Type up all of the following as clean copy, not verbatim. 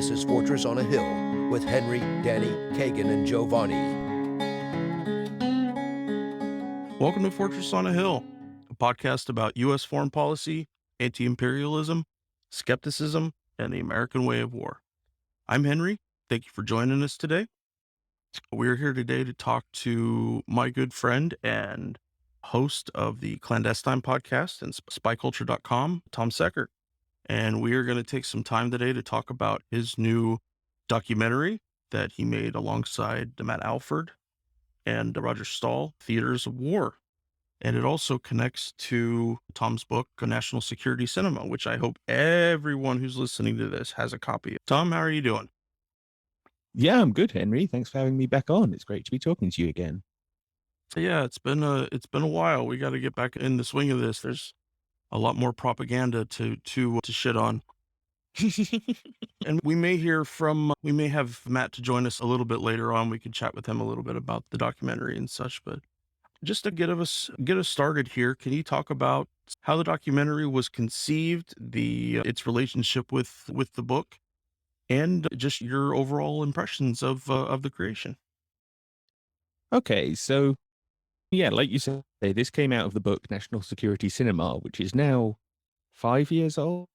This is Fortress on a Hill with Henry, Danny, Kagan, and Giovanni. Welcome to Fortress on a Hill, a podcast about U.S. foreign policy, anti-imperialism, skepticism, and the American way of war. I'm Henry. Thank you for joining us today. We're here today to talk to my good friend and host of the Clandestine podcast and spyculture.com, Tom Secker. And we are going to take some time today to talk about his new documentary that he made alongside Matt Alford and Roger Stahl, Theaters of War. And it also connects to Tom's book, National Security Cinema, which I hope everyone who's listening to this has a copy of. Tom, how are you doing? Yeah, I'm good, Henry. Thanks for having me back on. It's great to be talking to you again. Yeah, it's been a while. We got to get back in the swing of this. There's a lot more propaganda to shit on. And we may have Matt to join us a little bit later on. We could chat with him a little bit about the documentary and such, but just to get us started here, can you talk about how the documentary was conceived, its relationship with the book, and just your overall impressions of the creation? Okay, so yeah, like you said, this came out of the book National Security Cinema, which is now 5 years old.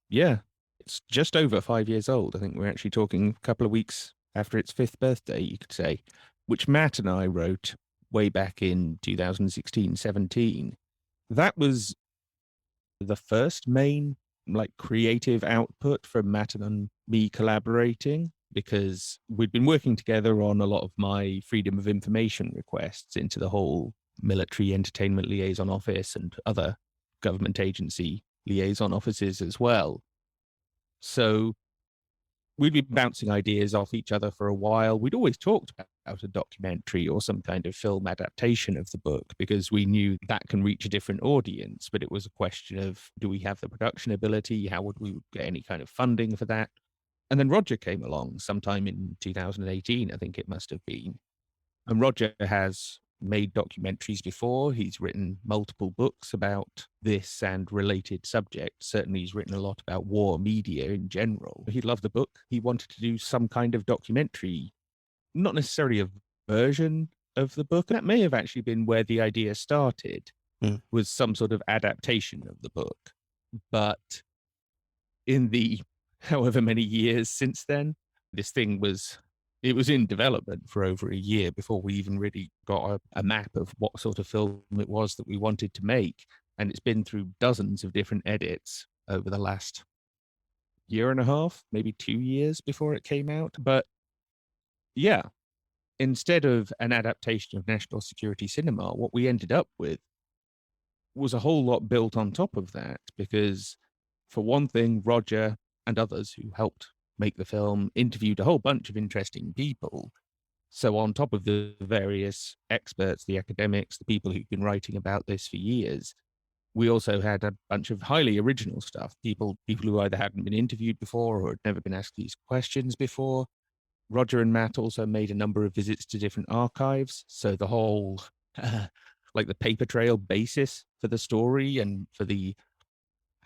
Yeah, it's just over 5 years old. I think we're actually talking a couple of weeks after its 5th birthday, you could say, which Matt and I wrote way back in 2016-17. That was the first main creative output from Matt and me collaborating, because we'd been working together on a lot of my freedom of information requests into the whole military entertainment liaison office and other government agency liaison offices as well. So we'd been bouncing ideas off each other for a while. We'd always talked about a documentary or some kind of film adaptation of the book, because we knew that can reach a different audience. But it was a question of, do we have the production ability? How would we get any kind of funding for that? And then Roger came along sometime in 2018, I think it must have been. And Roger has made documentaries before. He's written multiple books about this and related subjects. Certainly he's written a lot about war media in general. He loved the book. He wanted to do some kind of documentary, not necessarily a version of the book. That may have actually been where the idea started, was some sort of adaptation of the book. But in the however many years since then, this thing was in development for over a year before we even really got a map of what sort of film it was that we wanted to make. And it's been through dozens of different edits over the last year and a half, maybe 2 years before it came out. But yeah, instead of an adaptation of National Security Cinema, what we ended up with was a whole lot built on top of that, because for one thing, Roger and others who helped make the film interviewed a whole bunch of interesting people. So on top of the various experts, the academics, the people who've been writing about this for years, we also had a bunch of highly original stuff, people who either hadn't been interviewed before or had never been asked these questions before. Roger and Matt also made a number of visits to different archives. So the whole, the paper trail basis for the story and for the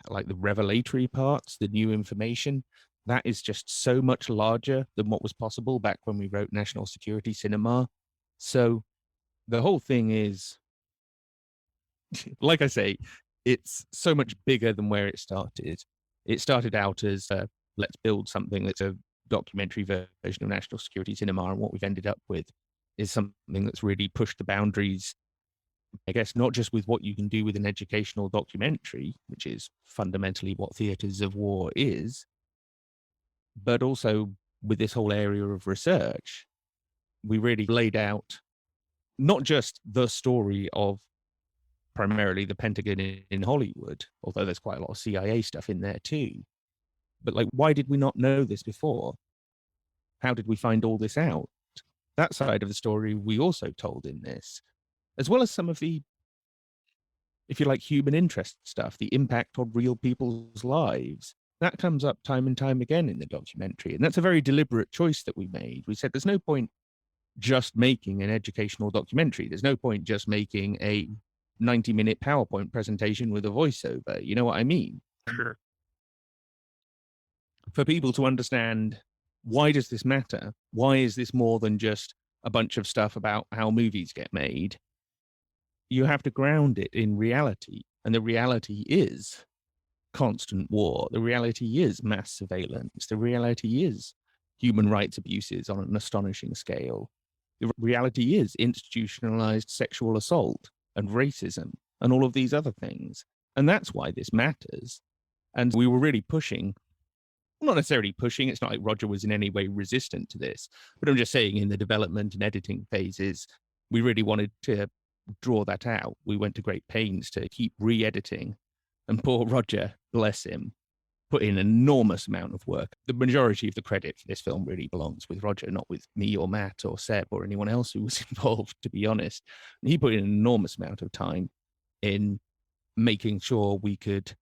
revelatory parts, the new information, that is just so much larger than what was possible back when we wrote National Security Cinema. So the whole thing is, like I say, it's so much bigger than where it started. It started out as, let's build something that's a documentary version of National Security Cinema, and what we've ended up with is something that's really pushed the boundaries, I guess, not just with what you can do with an educational documentary, which is fundamentally what Theaters of War is, but also with this whole area of research. We really laid out not just the story of primarily the Pentagon in Hollywood, although there's quite a lot of CIA stuff in there too, but why did we not know this before? How did we find all this out? That side of the story we also told in this, as well as some of the, if you like, human interest stuff, the impact on real people's lives. That comes up time and time again in the documentary. And that's a very deliberate choice that we made. We said there's no point just making an educational documentary. There's no point just making a 90-minute PowerPoint presentation with a voiceover. You know what I mean? Sure. for people to understand, why does this matter? Why is this more than just a bunch of stuff about how movies get made? You have to ground it in reality. And the reality is constant war. The reality is mass surveillance. The reality is human rights abuses on an astonishing scale. The reality is institutionalized sexual assault and racism and all of these other things. And that's why this matters. And we were really pushing, well, not necessarily pushing, it's not like Roger was in any way resistant to this, but I'm just saying in the development and editing phases, we really wanted to draw that out. We went to great pains to keep re-editing. And poor Roger, bless him, put in an enormous amount of work. The majority of the credit for this film really belongs with Roger, not with me or Matt or Seb or anyone else who was involved, to be honest. And he put in an enormous amount of time in making sure we could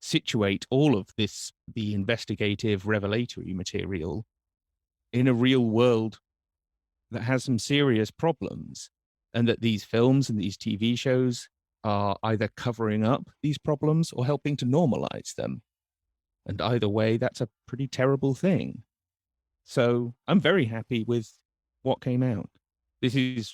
situate all of this, the investigative revelatory material, in a real world that has some serious problems, and that these films and these TV shows are either covering up these problems or helping to normalize them. And either way, that's a pretty terrible thing. So I'm very happy with what came out. This is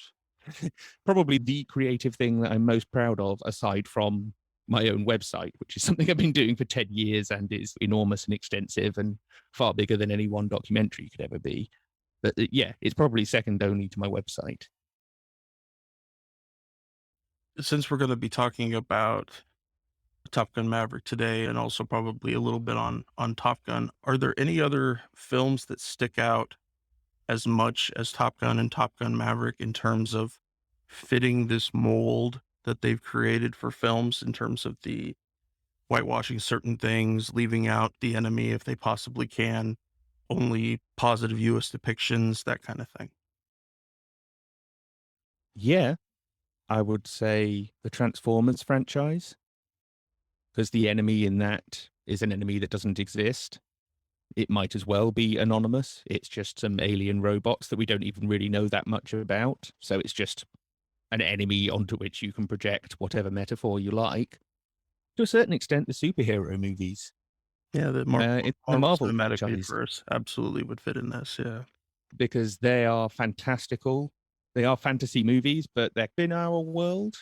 probably the creative thing that I'm most proud of, aside from my own website, which is something I've been doing for 10 years and is enormous and extensive and far bigger than any one documentary could ever be. But yeah, it's probably second only to my website. Since we're going to be talking about Top Gun Maverick today, and also probably a little bit on Top Gun, are there any other films that stick out as much as Top Gun and Top Gun Maverick in terms of fitting this mold that they've created for films, in terms of the whitewashing certain things, leaving out the enemy if they possibly can, only positive US depictions, that kind of thing? Yeah, I would say the Transformers franchise, because the enemy in that is an enemy that doesn't exist. It might as well be anonymous. It's just some alien robots that we don't even really know that much about. So it's just an enemy onto which you can project whatever metaphor you like. To a certain extent, the superhero movies. Yeah, the It's the Marvel Cinematic franchise, Universe absolutely would fit in this, yeah. because they are fantastical. They are fantasy movies, but they're in our world.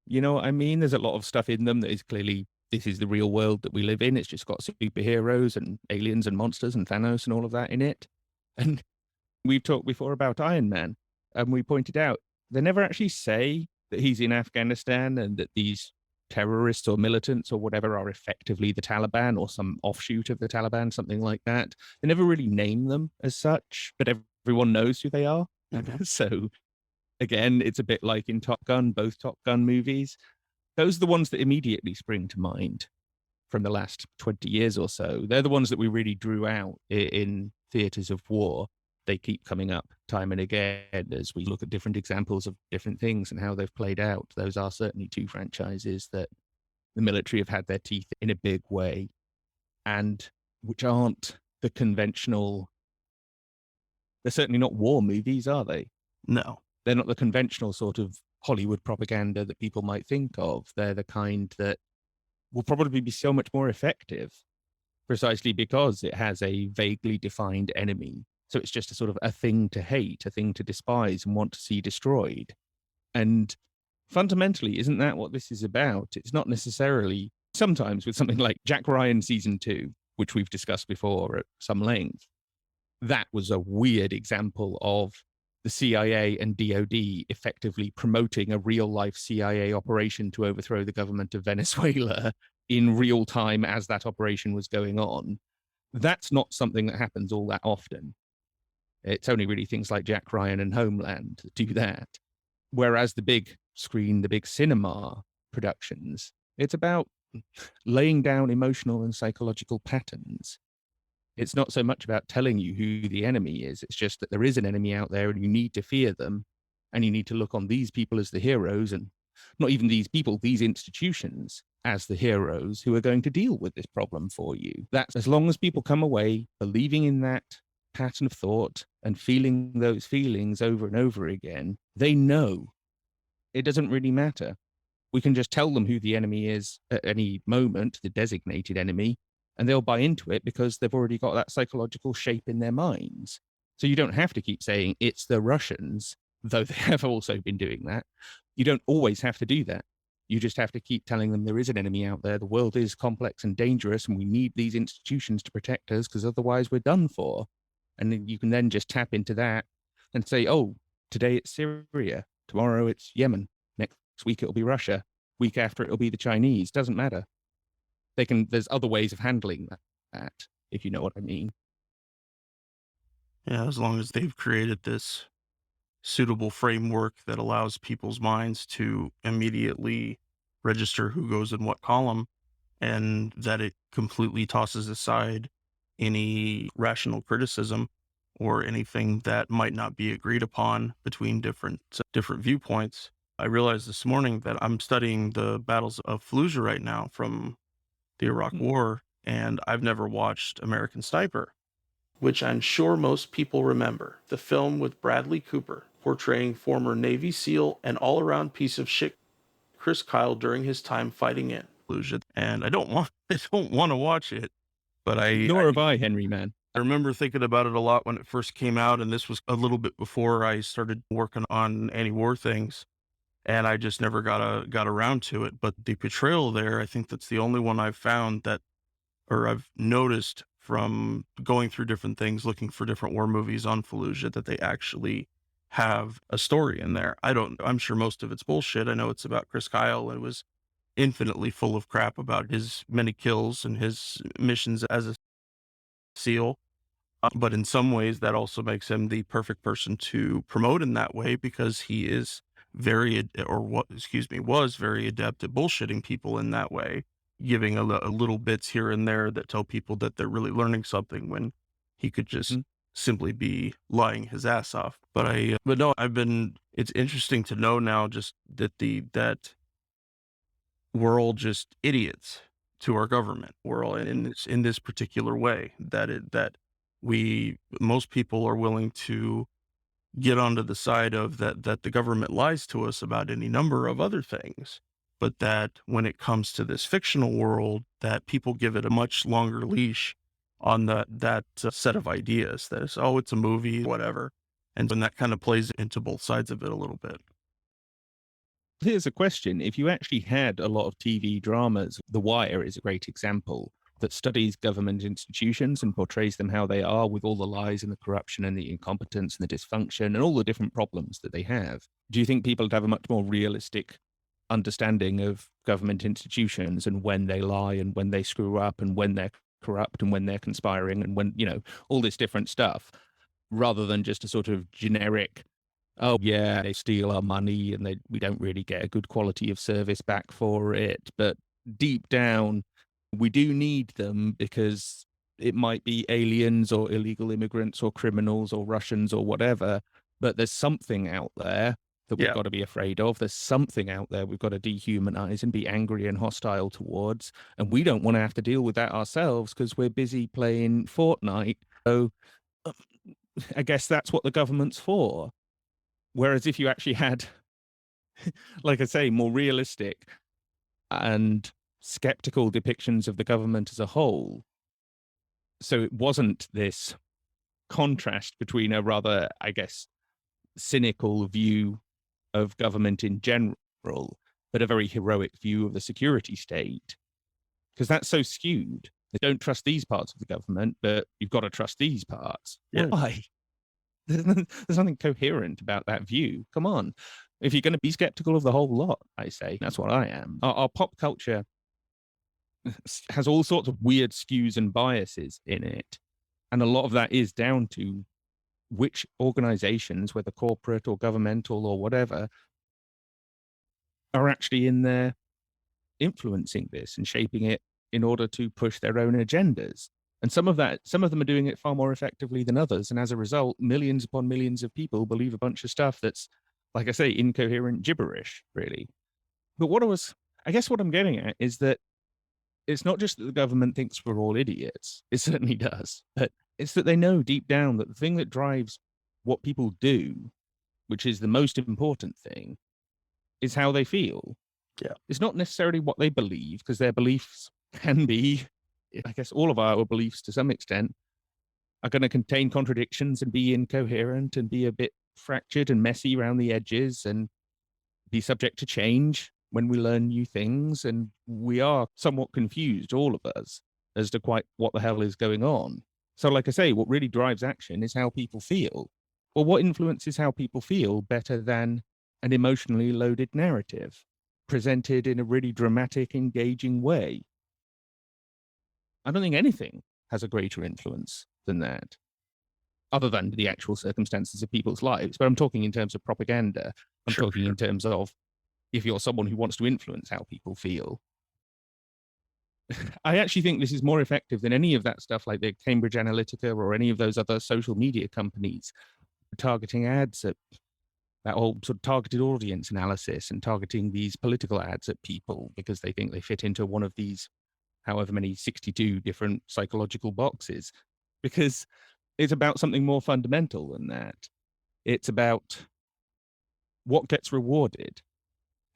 You know what I mean? There's a lot of stuff in them that is clearly, this is the real world that we live in. It's just got superheroes and aliens and monsters and Thanos and all of that in it. And we've talked before about Iron Man, and we pointed out they never actually say that he's in Afghanistan and that these terrorists or militants or whatever are effectively the Taliban or some offshoot of the Taliban, something like that. They never really name them as such, but everyone knows who they are. So again, it's a bit like in Top Gun, both Top Gun movies. Those are the ones that immediately spring to mind from the last 20 years or so. They're the ones that we really drew out in theaters of war. They keep coming up time and again as we look at different examples of different things and how they've played out. Those are certainly two franchises that the military have had their teeth in a big way, and which aren't the conventional. They're certainly not war movies, are they? No. They're not the conventional sort of Hollywood propaganda that people might think of. They're the kind that will probably be so much more effective, precisely because it has a vaguely defined enemy. So it's just a sort of a thing to hate, a thing to despise and want to see destroyed. And fundamentally, isn't that what this is about? It's not necessarily, sometimes with something like Jack Ryan season 2, which we've discussed before at some length, that was a weird example of the CIA and DOD effectively promoting a real life CIA operation to overthrow the government of Venezuela in real time as that operation was going on. That's not something that happens all that often. It's only really things like Jack Ryan and Homeland that do that. Whereas the big screen, the big cinema productions, it's about laying down emotional and psychological patterns. It's not so much about telling you who the enemy is. It's just that there is an enemy out there and you need to fear them. And you need to look on these people as the heroes, and not even these people, these institutions as the heroes who are going to deal with this problem for you. That's as long as people come away believing in that pattern of thought and feeling those feelings over and over again, they know it doesn't really matter. We can just tell them who the enemy is at any moment, the designated enemy, and they'll buy into it because they've already got that psychological shape in their minds. So you don't have to keep saying it's the Russians, though they have also been doing that. You don't always have to do that. You just have to keep telling them there is an enemy out there. The world is complex and dangerous, and we need these institutions to protect us because otherwise we're done for. And then you can then just tap into that and say, oh, today it's Syria, tomorrow it's Yemen, next week it'll be Russia, week after it'll be the Chinese. Doesn't matter. There's other ways of handling that, if you know what I mean. Yeah, as long as they've created this suitable framework that allows people's minds to immediately register who goes in what column, and that it completely tosses aside any rational criticism or anything that might not be agreed upon between different viewpoints. I realized this morning that I'm studying the battles of Fallujah right now from the Iraq War, and I've never watched American Sniper, which I'm sure most people remember. The film with Bradley Cooper portraying former Navy SEAL and all-around piece of shit Chris Kyle during his time fighting in Fallujah. And I don't want to watch it, but Nor have I, Henry, man. I remember thinking about it a lot when it first came out, and this was a little bit before I started working on anti-war things, and I just never got around to it. But the portrayal there, I think that's the only one I've found that, or I've noticed from going through different things, looking for different war movies on Fallujah, that they actually have a story in there. I'm sure most of it's bullshit. I know it's about Chris Kyle, and it was infinitely full of crap about his many kills and his missions as a SEAL. But in some ways, that also makes him the perfect person to promote in that way, because he is was very adept at bullshitting people in that way, giving a little bits here and there that tell people that they're really learning something when he could just simply be lying his ass off. But no, it's interesting to know now just that we're all just idiots to our government. We're all in this particular way, that most people are willing to get onto the side of that the government lies to us about any number of other things, but that when it comes to this fictional world, that people give it a much longer leash on that set of ideas. That is, oh, it's a movie, whatever. And when that kind of plays into both sides of it a little bit. Here's a question. If you actually had a lot of TV dramas, The Wire is a great example, that studies government institutions and portrays them how they are, with all the lies and the corruption and the incompetence and the dysfunction and all the different problems that they have. Do you think people would have a much more realistic understanding of government institutions and when they lie and when they screw up and when they're corrupt and when they're conspiring and when, all this different stuff, rather than just a sort of generic, oh yeah, they steal our money and we don't really get a good quality of service back for it. But deep down, we do need them because it might be aliens or illegal immigrants or criminals or Russians or whatever, but there's something out there that we've got to be afraid of. There's something out there we've got to dehumanize and be angry and hostile towards. And we don't want to have to deal with that ourselves because we're busy playing Fortnite. So I guess that's what the government's for. Whereas if you actually had, like I say, more realistic and skeptical depictions of the government as a whole, so it wasn't this contrast between a rather, I guess, cynical view of government in general, but a very heroic view of the security state, because that's so skewed. They don't trust these parts of the government, but you've got to trust these parts. Yeah. Why? There's nothing coherent about that view. Come on. If you're going to be skeptical of the whole lot, I say, that's what I am. Our pop culture has all sorts of weird skews and biases in it. And a lot of that is down to which organizations, whether corporate or governmental or whatever, are actually in there influencing this and shaping it in order to push their own agendas. And some of them are doing it far more effectively than others. And as a result, millions upon millions of people believe a bunch of stuff that's, like I say, incoherent gibberish, really. But I guess what I'm getting at is that it's not just that the government thinks we're all idiots. It certainly does. But it's that they know deep down that the thing that drives what people do, which is the most important thing, is how they feel. Yeah. It's not necessarily what they believe, because their beliefs can be I guess all of our beliefs to some extent are going to contain contradictions and be incoherent and be a bit fractured and messy around the edges and be subject to change when we learn new things. And we are somewhat confused, all of us, as to quite what the hell is going on. So, like I say, what really drives action is how people feel. Well, what influences how people feel better than an emotionally loaded narrative presented in a really dramatic, engaging way? I don't think anything has a greater influence than that, other than the actual circumstances of people's lives. But I'm talking in terms of propaganda. I'm talking in terms of if you're someone who wants to influence how people feel. I actually think this is more effective than any of that stuff like the Cambridge Analytica or any of those other social media companies targeting ads at that whole sort of targeted audience analysis and targeting these political ads at people because they think they fit into one of these however many 62 different psychological boxes, because it's about something more fundamental than that. It's about what gets rewarded.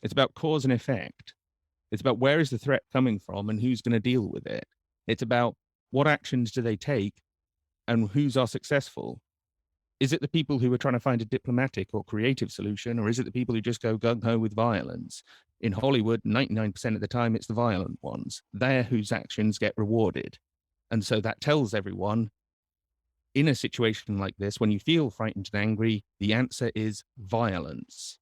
It's about cause and effect. It's about where is the threat coming from and who's going to deal with it. It's about what actions do they take and whose are successful. Is it the people who are trying to find a diplomatic or creative solution, or is it the people who just go gung-ho with violence? In Hollywood, 99% of the time, it's the violent ones. They're whose actions get rewarded. And so that tells everyone, in a situation like this, when you feel frightened and angry, the answer is violence.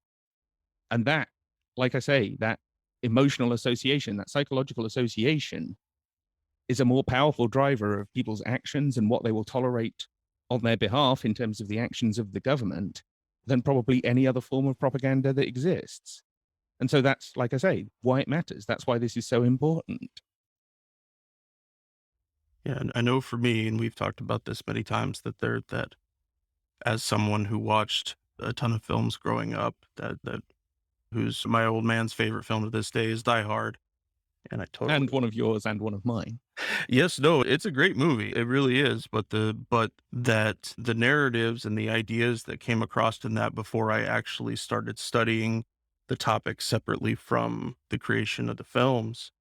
And that, like I say, that emotional association, that psychological association is a more powerful driver of people's actions and what they will tolerate on their behalf in terms of the actions of the government than probably any other form of propaganda that exists. And so that's, like I say, why it matters. That's why this is so important. Yeah, and I know for me, and we've talked about this many times, that as someone who watched a ton of films growing up, that who's my old man's favorite film to this day is Die Hard. And I totally And one of yours and one of mine. Yes, no, it's a great movie. It really is. But the narratives and the ideas that came across in that before I actually started studying the topic separately from the creation of the films,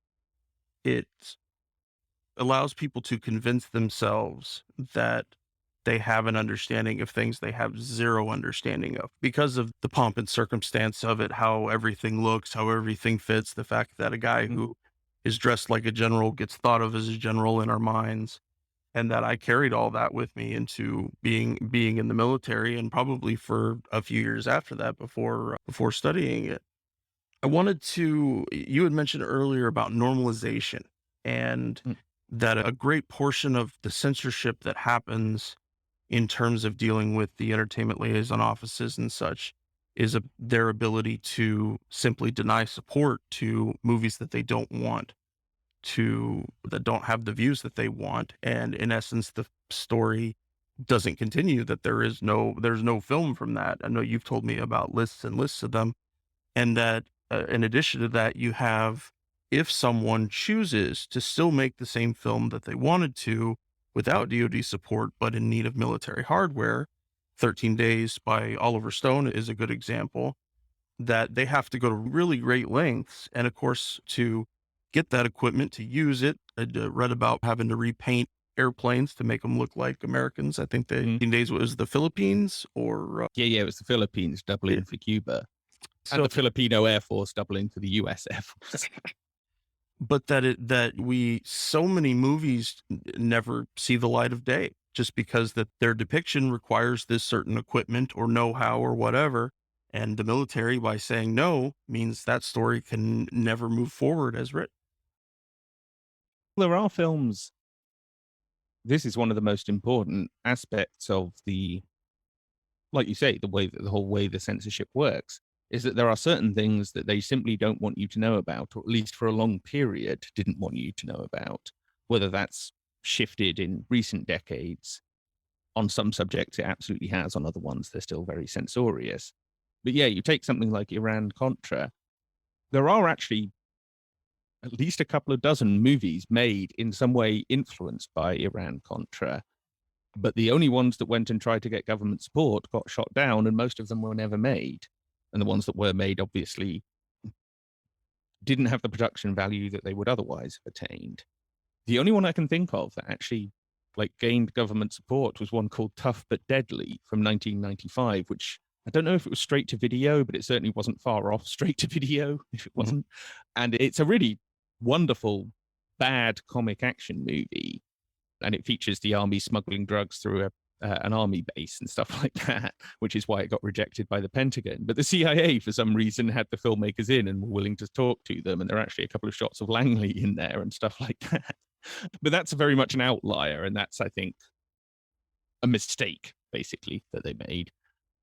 it allows people to convince themselves that they have an understanding of things they have zero understanding of because of the pomp and circumstance of it, how everything looks, how everything fits, the fact that a guy who is dressed like a general gets thought of as a general in our minds, and that I carried all that with me into being in the military and probably for a few years after that before studying it. You had mentioned earlier about normalization and Mm. that a great portion of the censorship that happens in terms of dealing with the entertainment liaison offices and such is their ability to simply deny support to movies that they don't want that don't have the views that they want. And in essence, the story doesn't continue, that there's no film from that. I know you've told me about lists and lists of them. And that in addition to that, you have, if someone chooses to still make the same film that they wanted to without DoD support, but in need of military hardware, 13 Days by Oliver Stone is a good example, that they have to go to really great lengths. And of course, to get that equipment, to use it, I read about having to repaint airplanes to make them look like Americans. I think the 13 Days was the Philippines or Yeah, it was the Philippines doubling for Cuba. And so, the Filipino Air Force doubling for the US Air Force. but so many movies never see the light of day just because that their depiction requires this certain equipment or know-how or whatever. And the military, by saying no, means that story can never move forward as written. There are films. This is one of the most important aspects of like you say, the whole way the censorship works is that there are certain things that they simply don't want you to know about, or at least for a long period didn't want you to know about. Whether that's shifted in recent decades, on some subjects it absolutely has, on other ones they're still very censorious. But yeah, you take something like Iran-Contra, there are actually at least a couple of dozen movies made in some way influenced by Iran-Contra. But the only ones that went and tried to get government support got shot down, and most of them were never made. And the ones that were made obviously didn't have the production value that they would otherwise have attained. The only one I can think of that actually gained government support was one called Tough But Deadly from 1995, which I don't know if it was straight to video, but it certainly wasn't far off straight to video if it wasn't. And it's a really wonderful, bad comic action movie. And it features the army smuggling drugs through an army base and stuff like that, which is why it got rejected by the Pentagon. But the CIA, for some reason, had the filmmakers in and were willing to talk to them. And there are actually a couple of shots of Langley in there and stuff like that. But that's very much an outlier. And that's, I think, a mistake, basically, that they made.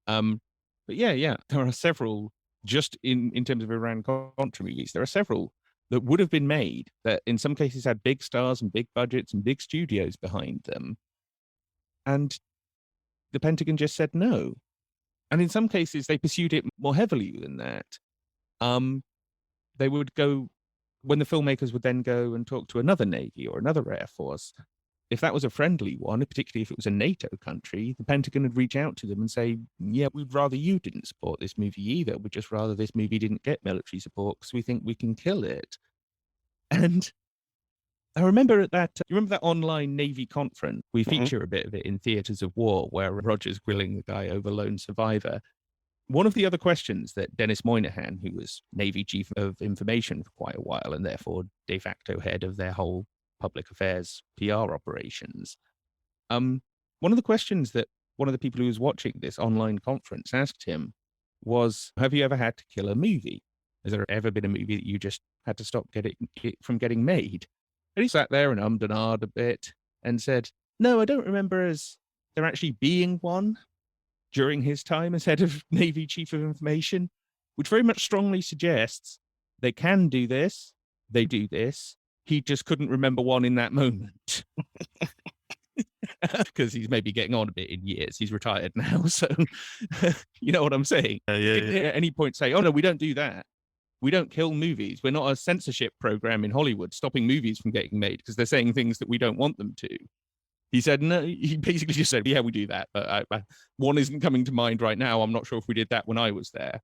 But yeah, there are several, just in terms of Iran-Contra movies, there are several that would have been made that in some cases had big stars and big budgets and big studios behind them. And the Pentagon just said no. And in some cases, they pursued it more heavily than that. They would go, when the filmmakers would then go and talk to another Navy or another Air Force, if that was a friendly one, particularly if it was a NATO country, the Pentagon would reach out to them and say, yeah, we'd rather you didn't support this movie either. We'd just rather this movie didn't get military support because we think we can kill it. And I remember you remember that online Navy conference? We feature a bit of it in Theatres of War, where Roger's grilling the guy over Lone Survivor. One of the other questions that Dennis Moynihan, who was Navy Chief of Information for quite a while and therefore de facto head of their whole public affairs PR operations, one of the questions that one of the people who was watching this online conference asked him was, have you ever had to kill a movie? Has there ever been a movie that you just had to stop it from getting made? And he sat there and ummed and ahed a bit and said, no, I don't remember there actually being one during his time as head of Navy Chief of Information, which very much strongly suggests they can do this, they do this. He just couldn't remember one in that moment. Because he's maybe getting on a bit in years. He's retired now, so you know what I'm saying? Yeah. At any point say, oh no, we don't do that. We don't kill movies. We're not a censorship program in Hollywood stopping movies from getting made because they're saying things that we don't want them to. He said, no, he basically just said, yeah, we do that. But one isn't coming to mind right now. I'm not sure if we did that when I was there.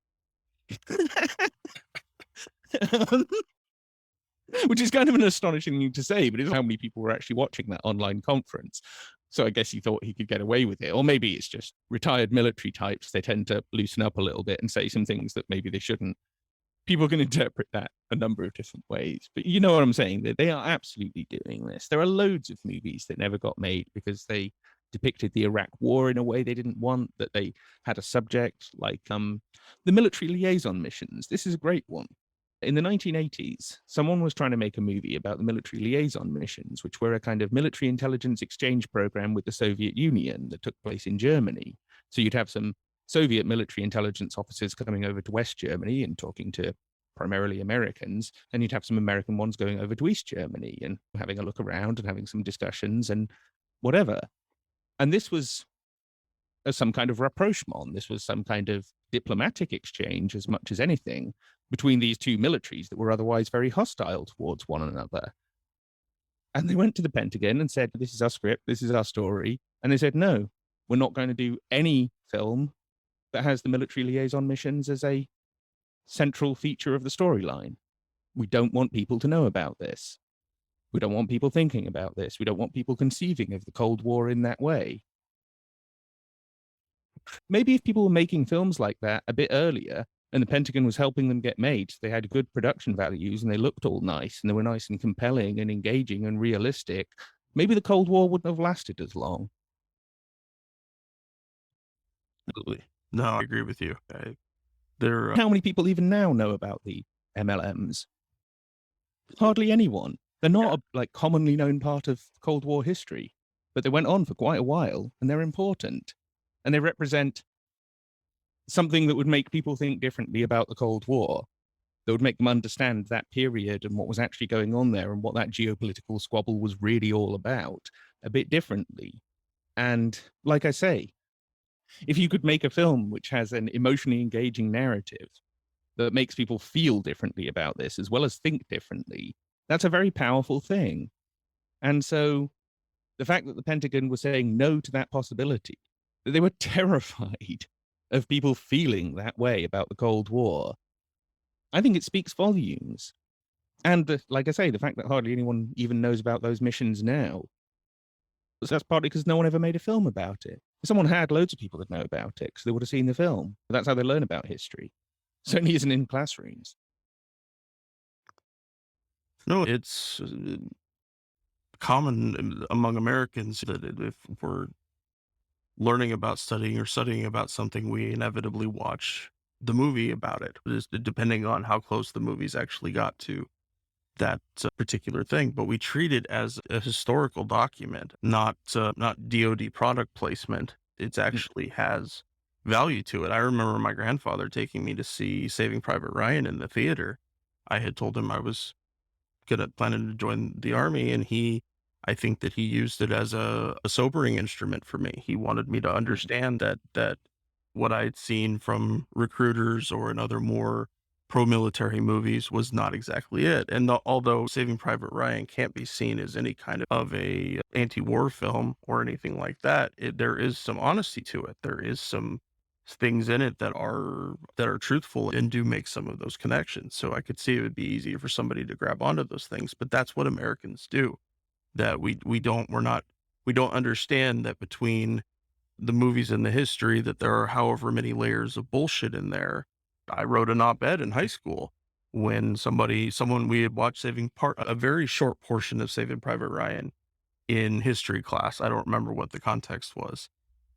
Which is kind of an astonishing thing to say, but it's how many people were actually watching that online conference. So I guess he thought he could get away with it. Or maybe it's just retired military types. They tend to loosen up a little bit and say some things that maybe they shouldn't. People can interpret that a number of different ways. But you know what I'm saying? That they are absolutely doing this. There are loads of movies that never got made because they depicted the Iraq War in a way they didn't want, that they had a subject like the military liaison missions. This is a great one. In the 1980s, someone was trying to make a movie about the military liaison missions, which were a kind of military intelligence exchange program with the Soviet Union that took place in Germany. So you'd have some Soviet military intelligence officers coming over to West Germany and talking to primarily Americans, and you'd have some American ones going over to East Germany and having a look around and having some discussions and whatever. And this was some kind of rapprochement. This was some kind of diplomatic exchange as much as anything between these two militaries that were otherwise very hostile towards one another. And they went to the Pentagon and said, this is our script, this is our story. And they said, no, we're not going to do any film that has the military liaison missions as a central feature of the storyline. We don't want people to know about this. We don't want people thinking about this. We don't want people conceiving of the Cold War in that way. Maybe if people were making films like that a bit earlier and the Pentagon was helping them get made, they had good production values and they looked all nice and they were nice and compelling and engaging and realistic, maybe the Cold War wouldn't have lasted as long. Absolutely. No, I agree with you. How many people even now know about the MLMs? Hardly anyone. They're not a commonly known part of Cold War history, but they went on for quite a while and they're important. And they represent something that would make people think differently about the Cold War, that would make them understand that period and what was actually going on there and what that geopolitical squabble was really all about a bit differently. And like I say, if you could make a film which has an emotionally engaging narrative that makes people feel differently about this as well as think differently, that's a very powerful thing. And so the fact that the Pentagon was saying no to that possibility, that they were terrified of people feeling that way about the Cold War, I think it speaks volumes. And like I say, the fact that hardly anyone even knows about those missions now, that's partly because no one ever made a film about it. If someone had, loads of people that know about it because they would have seen the film. That's how they learn about history. Certainly isn't in classrooms. No, it's common among Americans that if we're learning about studying or studying about something, we inevitably watch the movie about it, just depending on how close the movies actually got to that particular thing. But we treat it as a historical document, not DoD product placement. It actually has value to it. I remember my grandfather taking me to see Saving Private Ryan in the theater. I had told him I was planning to join the army, and I think that he used it as a sobering instrument for me. He wanted me to understand that what I'd seen from recruiters or in other more pro-military movies was not exactly it. And although Saving Private Ryan can't be seen as any kind of a anti-war film or anything like that, there is some honesty to it. There is some things in it that are truthful and do make some of those connections. So I could see it would be easier for somebody to grab onto those things, but that's what Americans do. That we don't understand that between the movies and the history that there are however many layers of bullshit in there. I wrote an op-ed in high school when someone we had watched a very short portion of Saving Private Ryan in history class. I don't remember what the context was,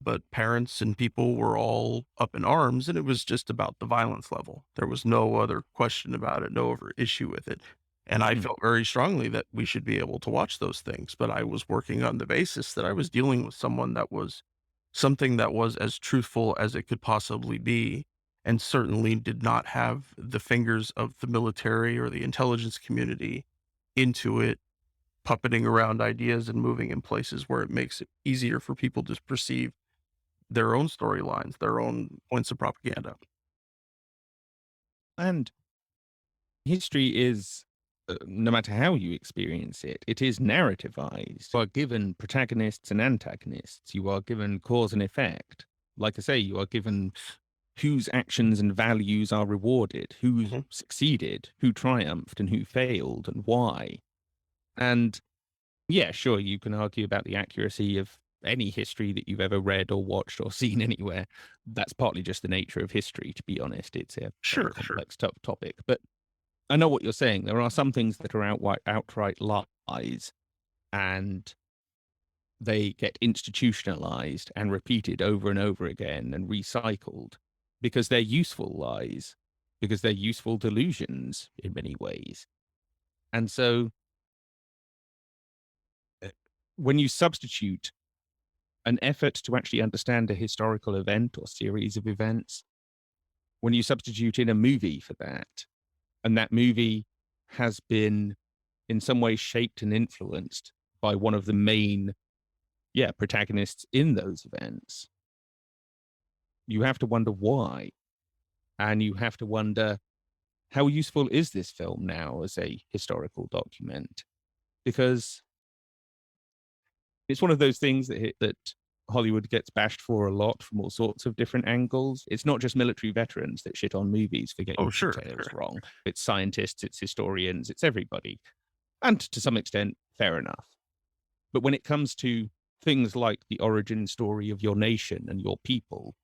but parents and people were all up in arms, and it was just about the violence level. There was no other question about it, no other issue with it. And I felt very strongly that we should be able to watch those things, but I was working on the basis that I was dealing with something that was as truthful as it could possibly be, and certainly did not have the fingers of the military or the intelligence community into it, puppeting around ideas and moving in places where it makes it easier for people to perceive their own storylines, their own points of propaganda. And history is, no matter how you experience it, it is narrativized. You are given protagonists and antagonists. You are given cause and effect. Like I say, you are given whose actions and values are rewarded, who succeeded, who triumphed, and who failed, and why. And yeah, sure, you can argue about the accuracy of any history that you've ever read or watched or seen anywhere. That's partly just the nature of history, to be honest. It's a very complex topic. But I know what you're saying. There are some things that are outright lies, and they get institutionalized and repeated over and over again and recycled because they're useful lies, because they're useful delusions in many ways. And so when you substitute an effort to actually understand a historical event or series of events, when you substitute in a movie for that, and that movie has been in some way shaped and influenced by one of the main, protagonists in those events, you have to wonder why. And you have to wonder, how useful is this film now as a historical document? Because it's one of those things that Hollywood gets bashed for a lot from all sorts of different angles. It's not just military veterans that shit on movies for getting details wrong. It's scientists, it's historians, it's everybody. And to some extent, fair enough. But when it comes to things like the origin story of your nation and your people,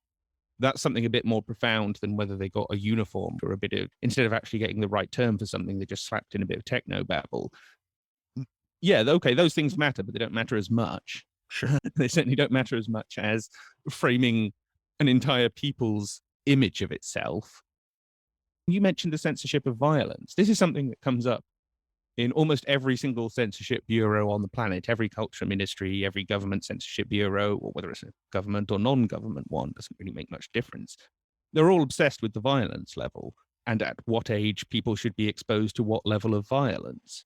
that's something a bit more profound than whether they got a uniform or instead of actually getting the right term for something, they just slapped in a bit of techno babble. Yeah, okay, those things matter, but they don't matter as much. Sure. They certainly don't matter as much as framing an entire people's image of itself. You mentioned the censorship of violence. This is something that comes up in almost every single censorship bureau on the planet, every culture ministry, every government censorship bureau, or whether it's a government or non-government one, doesn't really make much difference. They're all obsessed with the violence level and at what age people should be exposed to what level of violence.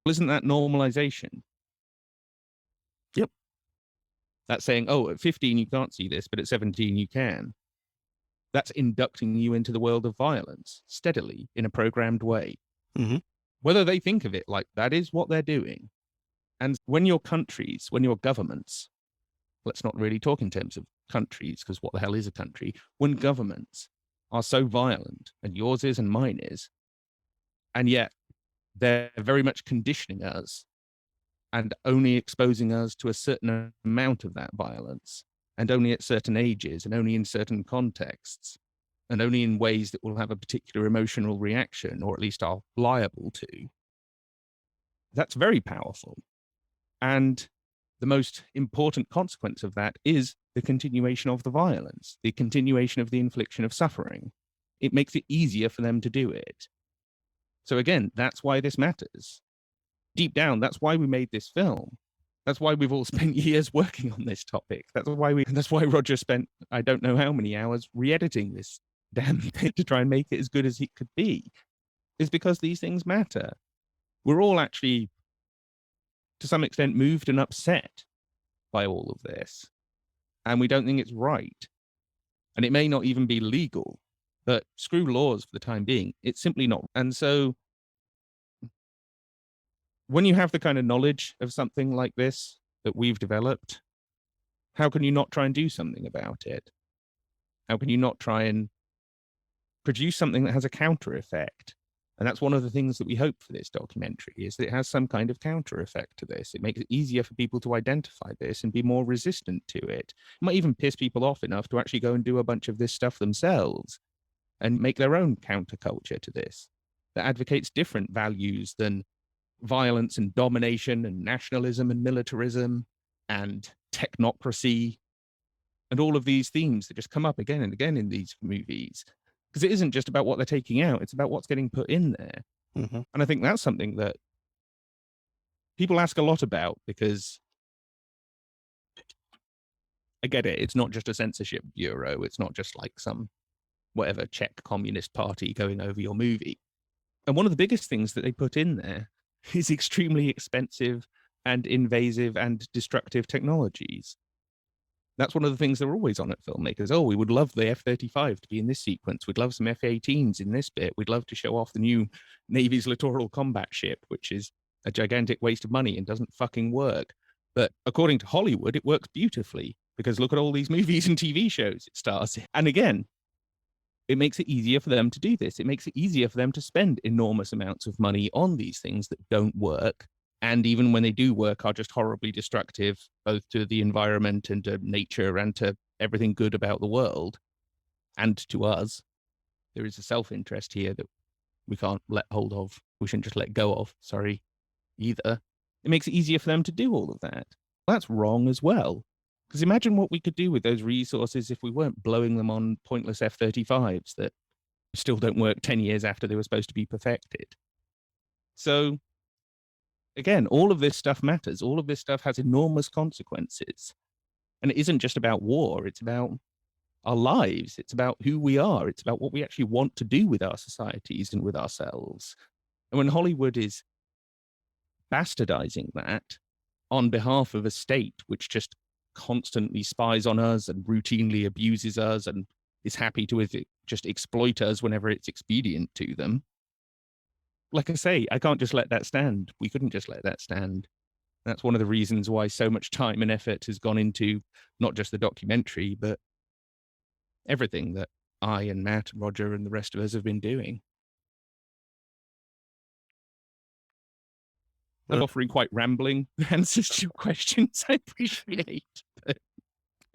Well, isn't that normalization? Yep. That's saying, oh, at 15 you can't see this, but at 17 you can. That's inducting you into the world of violence steadily in a programmed way. Mm-hmm. Whether they think of it like that is what they're doing. And when your governments, let's not really talk in terms of countries, because what the hell is a country? When governments are so violent, and yours is and mine is, and yet they're very much conditioning us and only exposing us to a certain amount of that violence, and only at certain ages, and only in certain contexts, and only in ways that will have a particular emotional reaction, or at least are liable to. That's very powerful. And the most important consequence of that is the continuation of the violence, the continuation of the infliction of suffering. It makes it easier for them to do it. So again, that's why this matters. Deep down, that's why we made this film. That's why we've all spent years working on this topic. That's why Roger spent, I don't know how many hours re-editing this damn thing to try and make it as good as it could be. Is because these things matter. We're all actually, to some extent, moved and upset by all of this. And we don't think it's right. And it may not even be legal, but screw laws for the time being. It's simply not. And so when you have the kind of knowledge of something like this that we've developed, how can you not try and do something about it? How can you not try and produce something that has a counter effect? And that's one of the things that we hope for this documentary, is that it has some kind of counter effect to this. It makes it easier for people to identify this and be more resistant to it. It might even piss people off enough to actually go and do a bunch of this stuff themselves and make their own counterculture to this that advocates different values than violence and domination and nationalism and militarism and technocracy and all of these themes that just come up again and again in these movies. Because it isn't just about what they're taking out, it's about what's getting put in there. Mm-hmm. And I think that's something that people ask a lot about, because I get it. It's not just a censorship bureau. It's not just like some whatever Czech communist party going over your movie. And one of the biggest things that they put in there is extremely expensive and invasive and destructive technologies. That's one of the things they're always on at filmmakers. Oh, we would love the F-35 to be in this sequence. We'd love some F-18s in this bit. We'd love to show off the new Navy's littoral combat ship, which is a gigantic waste of money and doesn't fucking work. But according to Hollywood, it works beautifully, because look at all these movies and TV shows it stars in. And again, it makes it easier for them to do this. It makes it easier for them to spend enormous amounts of money on these things that don't work. And even when they do work, are just horribly destructive, both to the environment and to nature and to everything good about the world. And to us, there is a self-interest here that we can't let hold of. We shouldn't just let go of, sorry, either. It makes it easier for them to do all of that. That's wrong as well. Because imagine what we could do with those resources if we weren't blowing them on pointless F-35s that still don't work 10 years after they were supposed to be perfected. So again, all of this stuff matters. All of this stuff has enormous consequences. And it isn't just about war. It's about our lives. It's about who we are. It's about what we actually want to do with our societies and with ourselves. And when Hollywood is bastardizing that on behalf of a state which just constantly spies on us and routinely abuses us and is happy to just exploit us whenever it's expedient to them, like I say, I can't just let that stand. We couldn't just let that stand. That's one of the reasons why so much time and effort has gone into not just the documentary, but everything that I and Matt, Roger, and the rest of us have been doing. I'm offering quite rambling answers to your questions. I appreciate it.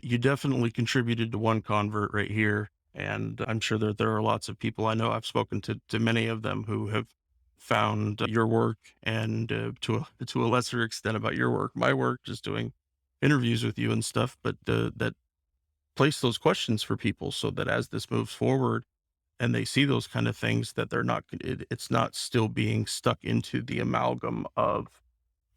You definitely contributed to one convert right here. And I'm sure that there are lots of people I know. I've spoken to many of them who have found your work, and to a lesser extent about your work, my work, just doing interviews with you and stuff, but that place those questions for people, so that as this moves forward and they see those kind of things, that they're not, it's not still being stuck into the amalgam of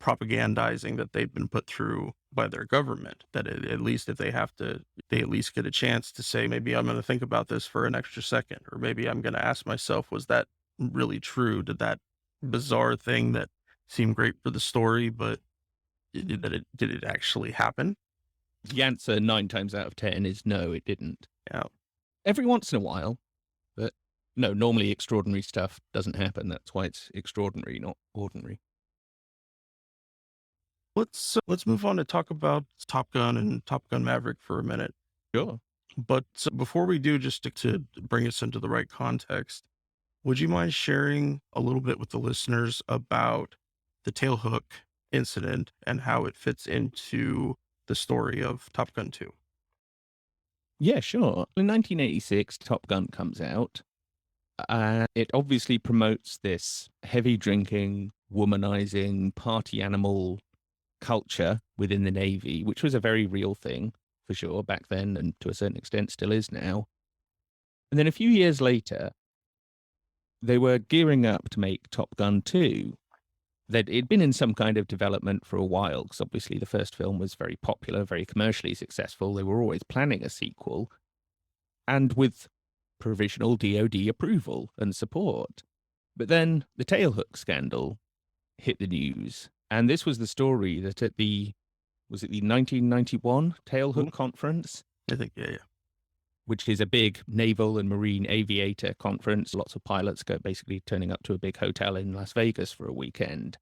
propagandizing that they've been put through by their government. That at least if they have to, they at least get a chance to say, maybe I'm going to think about this for an extra second, or maybe I'm going to ask myself, was that really true? Did that bizarre thing that seemed great for the story, but did it actually happen? The answer 9 times out of 10 is no, it didn't. Yeah. Every once in a while, but no, normally extraordinary stuff doesn't happen. That's why it's extraordinary, not ordinary. Let's move on to talk about Top Gun and Top Gun Maverick for a minute. Sure. But before we do, just to bring us into the right context, Would you mind sharing a little bit with the listeners about the tailhook incident and how it fits into the story of Top Gun 2? Yeah, sure. In 1986, Top Gun comes out. It obviously promotes this heavy drinking, womanizing, party animal culture within the Navy, which was a very real thing for sure back then and to a certain extent still is now. And then a few years later, they were gearing up to make Top Gun 2. It'd been in some kind of development for a while, because obviously the first film was very popular, very commercially successful. They were always planning a sequel, and with provisional DoD approval and support. But then the tailhook scandal hit the news. And this was the story that at was it the 1991 Tailhook Conference? I think, yeah. Which is a big naval and marine aviator conference. Lots of pilots basically turning up to a big hotel in Las Vegas for a weekend.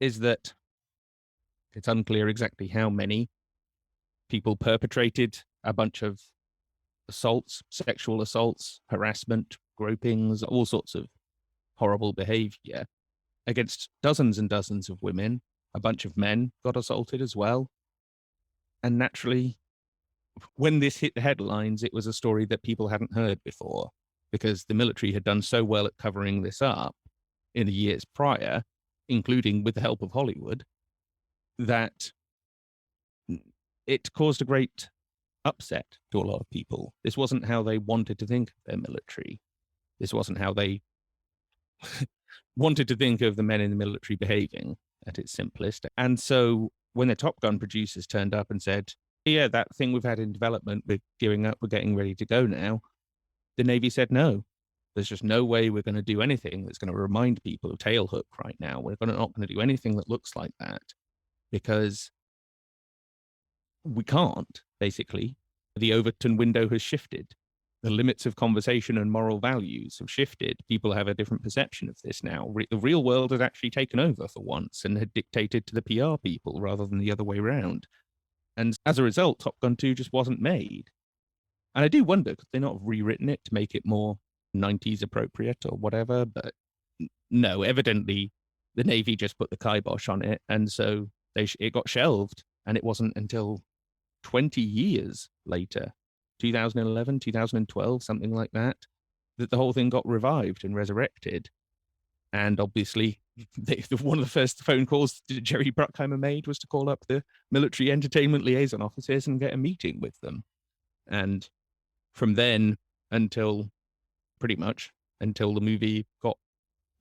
Is that it's unclear exactly how many people perpetrated a bunch of assaults, sexual assaults, harassment, gropings, all sorts of horrible behavior against dozens and dozens of women. A bunch of men got assaulted as well. And naturally, when this hit the headlines, it was a story that people hadn't heard before, because the military had done so well at covering this up in the years prior, including with the help of Hollywood, that it caused a great upset to a lot of people. This wasn't how they wanted to think of their military. This wasn't how they wanted to think of the men in the military behaving at its simplest. And so when the Top Gun producers turned up and said, yeah, that thing we've had in development, we're gearing up, we're getting ready to go now, the Navy said, no, there's just no way we're going to do anything that's going to remind people of tailhook right now. We're not going to do anything that looks like that, because we can't, basically. The Overton window has shifted. The limits of conversation and moral values have shifted. People have a different perception of this now. The real world has actually taken over for once and had dictated to the PR people rather than the other way around. And as a result, Top Gun 2 just wasn't made. And I do wonder, could they not have rewritten it to make it more 90s appropriate or whatever? But no, evidently the Navy just put the kibosh on it. And so it got shelved. And it wasn't until 20 years later, 2011, 2012, something like that, that the whole thing got revived and resurrected. And obviously, one of the first phone calls that Jerry Bruckheimer made was to call up the military entertainment liaison officers and get a meeting with them. And from then until pretty much until the movie got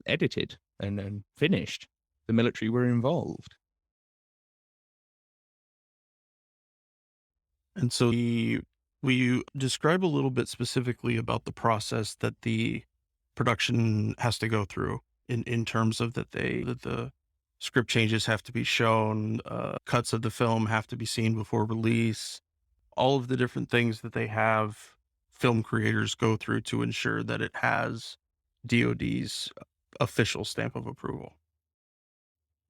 edited and then finished, the military were involved. And so will you describe a little bit specifically about the process that the production has to go through in terms of that the script changes have to be shown, cuts of the film have to be seen before release, all of the different things that they have film creators go through to ensure that it has DoD's official stamp of approval?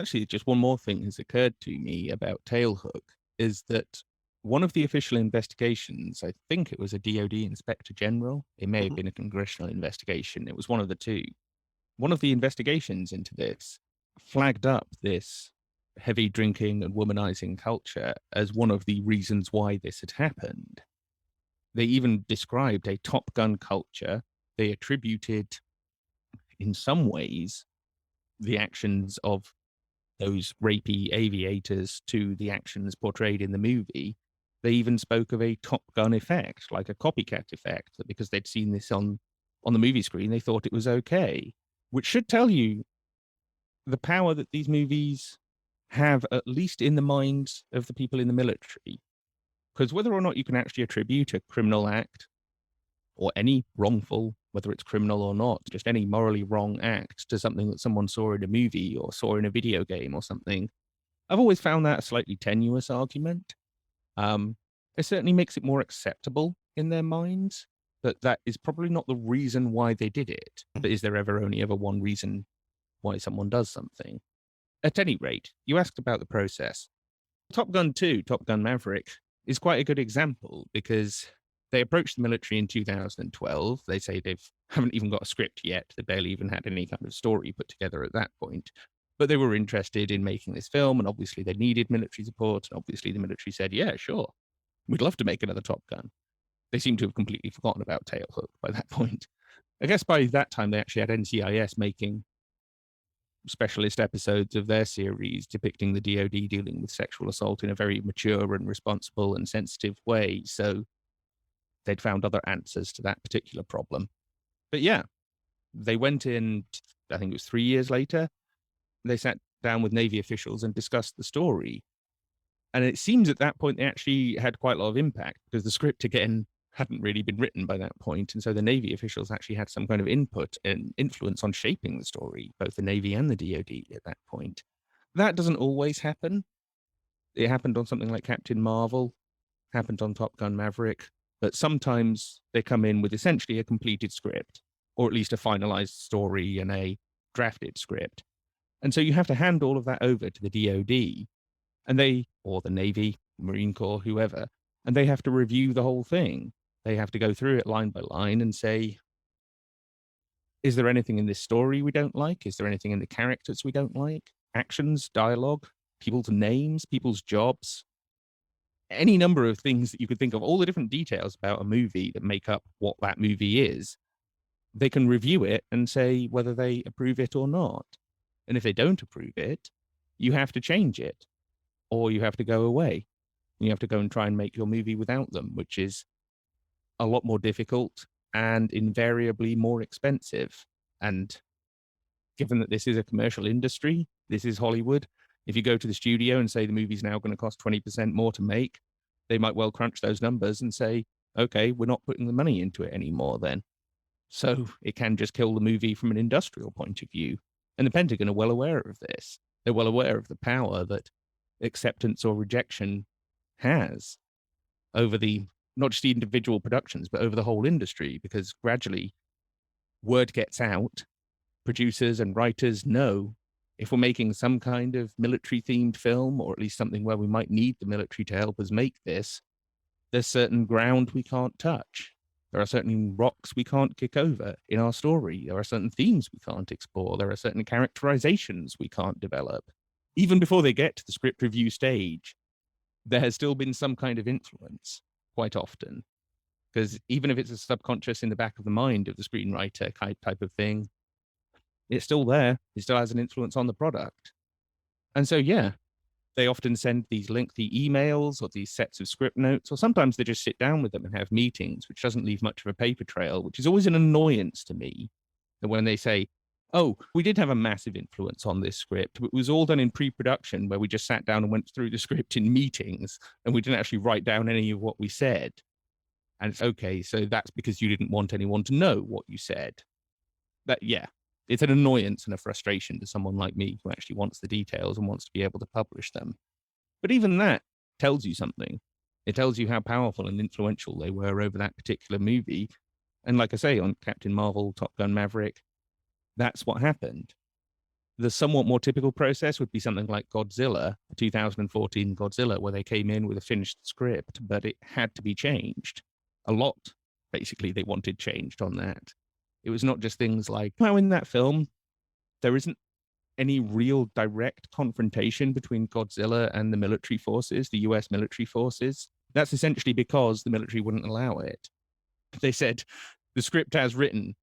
Actually, just one more thing has occurred to me about Tailhook, is that one of the official investigations, I think it was a DoD Inspector General, it may have been a congressional investigation, it was one of the two. One of the investigations into this flagged up this heavy drinking and womanizing culture as one of the reasons why this had happened. They even described a Top Gun culture. They attributed, in some ways, the actions of those rapey aviators to the actions portrayed in the movie. They even spoke of a Top Gun effect, like a copycat effect, that because they'd seen this on the movie screen, they thought it was okay, which should tell you the power that these movies have, at least in the minds of the people in the military. Because whether or not you can actually attribute a criminal act or any wrongful, whether it's criminal or not, just any morally wrong act to something that someone saw in a movie or saw in a video game or something, I've always found that a slightly tenuous argument. It certainly makes it more acceptable in their minds, but that is probably not the reason why they did it. But is there only ever one reason why someone does something? At any rate, you asked about the process. Top Gun 2, Top Gun Maverick, is quite a good example, because They approached the military in 2012. They say they haven't even got a script yet. They barely even had any kind of story put together at that point. But they were interested in making this film, and obviously they needed military support. And obviously the military said, yeah, sure, we'd love to make another Top Gun. They seem to have completely forgotten about Tailhook by that point. I guess by that time they actually had NCIS making specialist episodes of their series depicting the DoD dealing with sexual assault in a very mature and responsible and sensitive way. So they'd found other answers to that particular problem. But yeah, they went in, I think it was 3 years later, they sat down with Navy officials and discussed the story. And it seems at that point they actually had quite a lot of impact because the script, again, hadn't really been written by that point. And so the Navy officials actually had some kind of input and influence on shaping the story, both the Navy and the DoD at that point. That doesn't always happen. It happened on something like Captain Marvel, happened on Top Gun Maverick, but sometimes they come in with essentially a completed script, or at least a finalized story and a drafted script. And so you have to hand all of that over to the DoD, and they, or the Navy, Marine Corps, whoever, and they have to review the whole thing. They have to go through it line by line and say, is there anything in this story we don't like? Is there anything in the characters we don't like? Actions, dialogue, people's names, people's jobs, any number of things that you could think of, all the different details about a movie that make up what that movie is. They can review it and say whether they approve it or not. And if they don't approve it, you have to change it, or you have to go away. You have to go and try and make your movie without them, which is a lot more difficult and invariably more expensive. And given that this is a commercial industry, this is Hollywood, if you go to the studio and say the movie's now going to cost 20% more to make, they might well crunch those numbers and say, okay, we're not putting the money into it anymore then. So it can just kill the movie from an industrial point of view. And the Pentagon are well aware of this. They're well aware of the power that acceptance or rejection has over the, not just the individual productions, but over the whole industry, because gradually word gets out. Producers and writers know if we're making some kind of military themed film, or at least something where we might need the military to help us make this, there's certain ground we can't touch. There are certain rocks we can't kick over in our story. There are certain themes we can't explore. There are certain characterizations we can't develop. Even before they get to the script review stage, there has still been some kind of influence quite often. Because even if it's a subconscious in the back of the mind of the screenwriter type of thing, it's still there. It still has an influence on the product. And so, yeah, they often send these lengthy emails or these sets of script notes, or sometimes they just sit down with them and have meetings, which doesn't leave much of a paper trail, which is always an annoyance to me. And when they say, oh, we did have a massive influence on this script, but it was all done in pre-production where we just sat down and went through the script in meetings and we didn't actually write down any of what we said. And it's okay, so that's because you didn't want anyone to know what you said. That, yeah, it's an annoyance and a frustration to someone like me who actually wants the details and wants to be able to publish them. But even that tells you something. It tells you how powerful and influential they were over that particular movie. And like I say, on Captain Marvel, Top Gun Maverick, that's what happened. The somewhat more typical process would be something like Godzilla, the 2014 Godzilla, where they came in with a finished script, but it had to be changed. A lot, basically, they wanted changed on that. It was not just things like, well, in that film, there isn't any real direct confrontation between Godzilla and the military forces, the US military forces. That's essentially because the military wouldn't allow it. They said, the script as written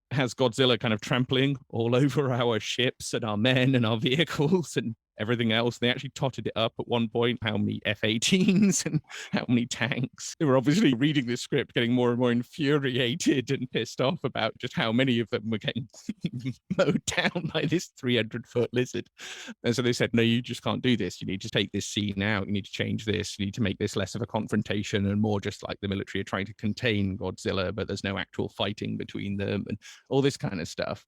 has Godzilla kind of trampling all over our ships and our men and our vehicles and everything else. They actually totted it up at one point, how many F-18s and how many tanks. They were obviously reading this script, getting more and more infuriated and pissed off about just how many of them were getting mowed down by this 300-foot lizard. And so they said, no, you just can't do this. You need to take this scene out. You need to change this. You need to make this less of a confrontation and more just like the military are trying to contain Godzilla, but there's no actual fighting between them and all this kind of stuff.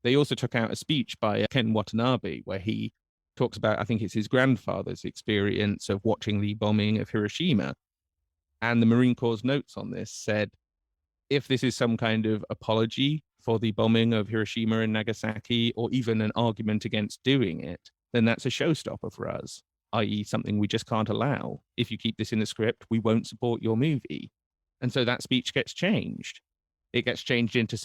They also took out a speech by Ken Watanabe where he talks about, I think it's his grandfather's experience of watching the bombing of Hiroshima. And the Marine Corps' notes on this said, if this is some kind of apology for the bombing of Hiroshima and Nagasaki, or even an argument against doing it, then that's a showstopper for us, i.e. something we just can't allow. If you keep this in the script, we won't support your movie. And so that speech gets changed. It gets changed into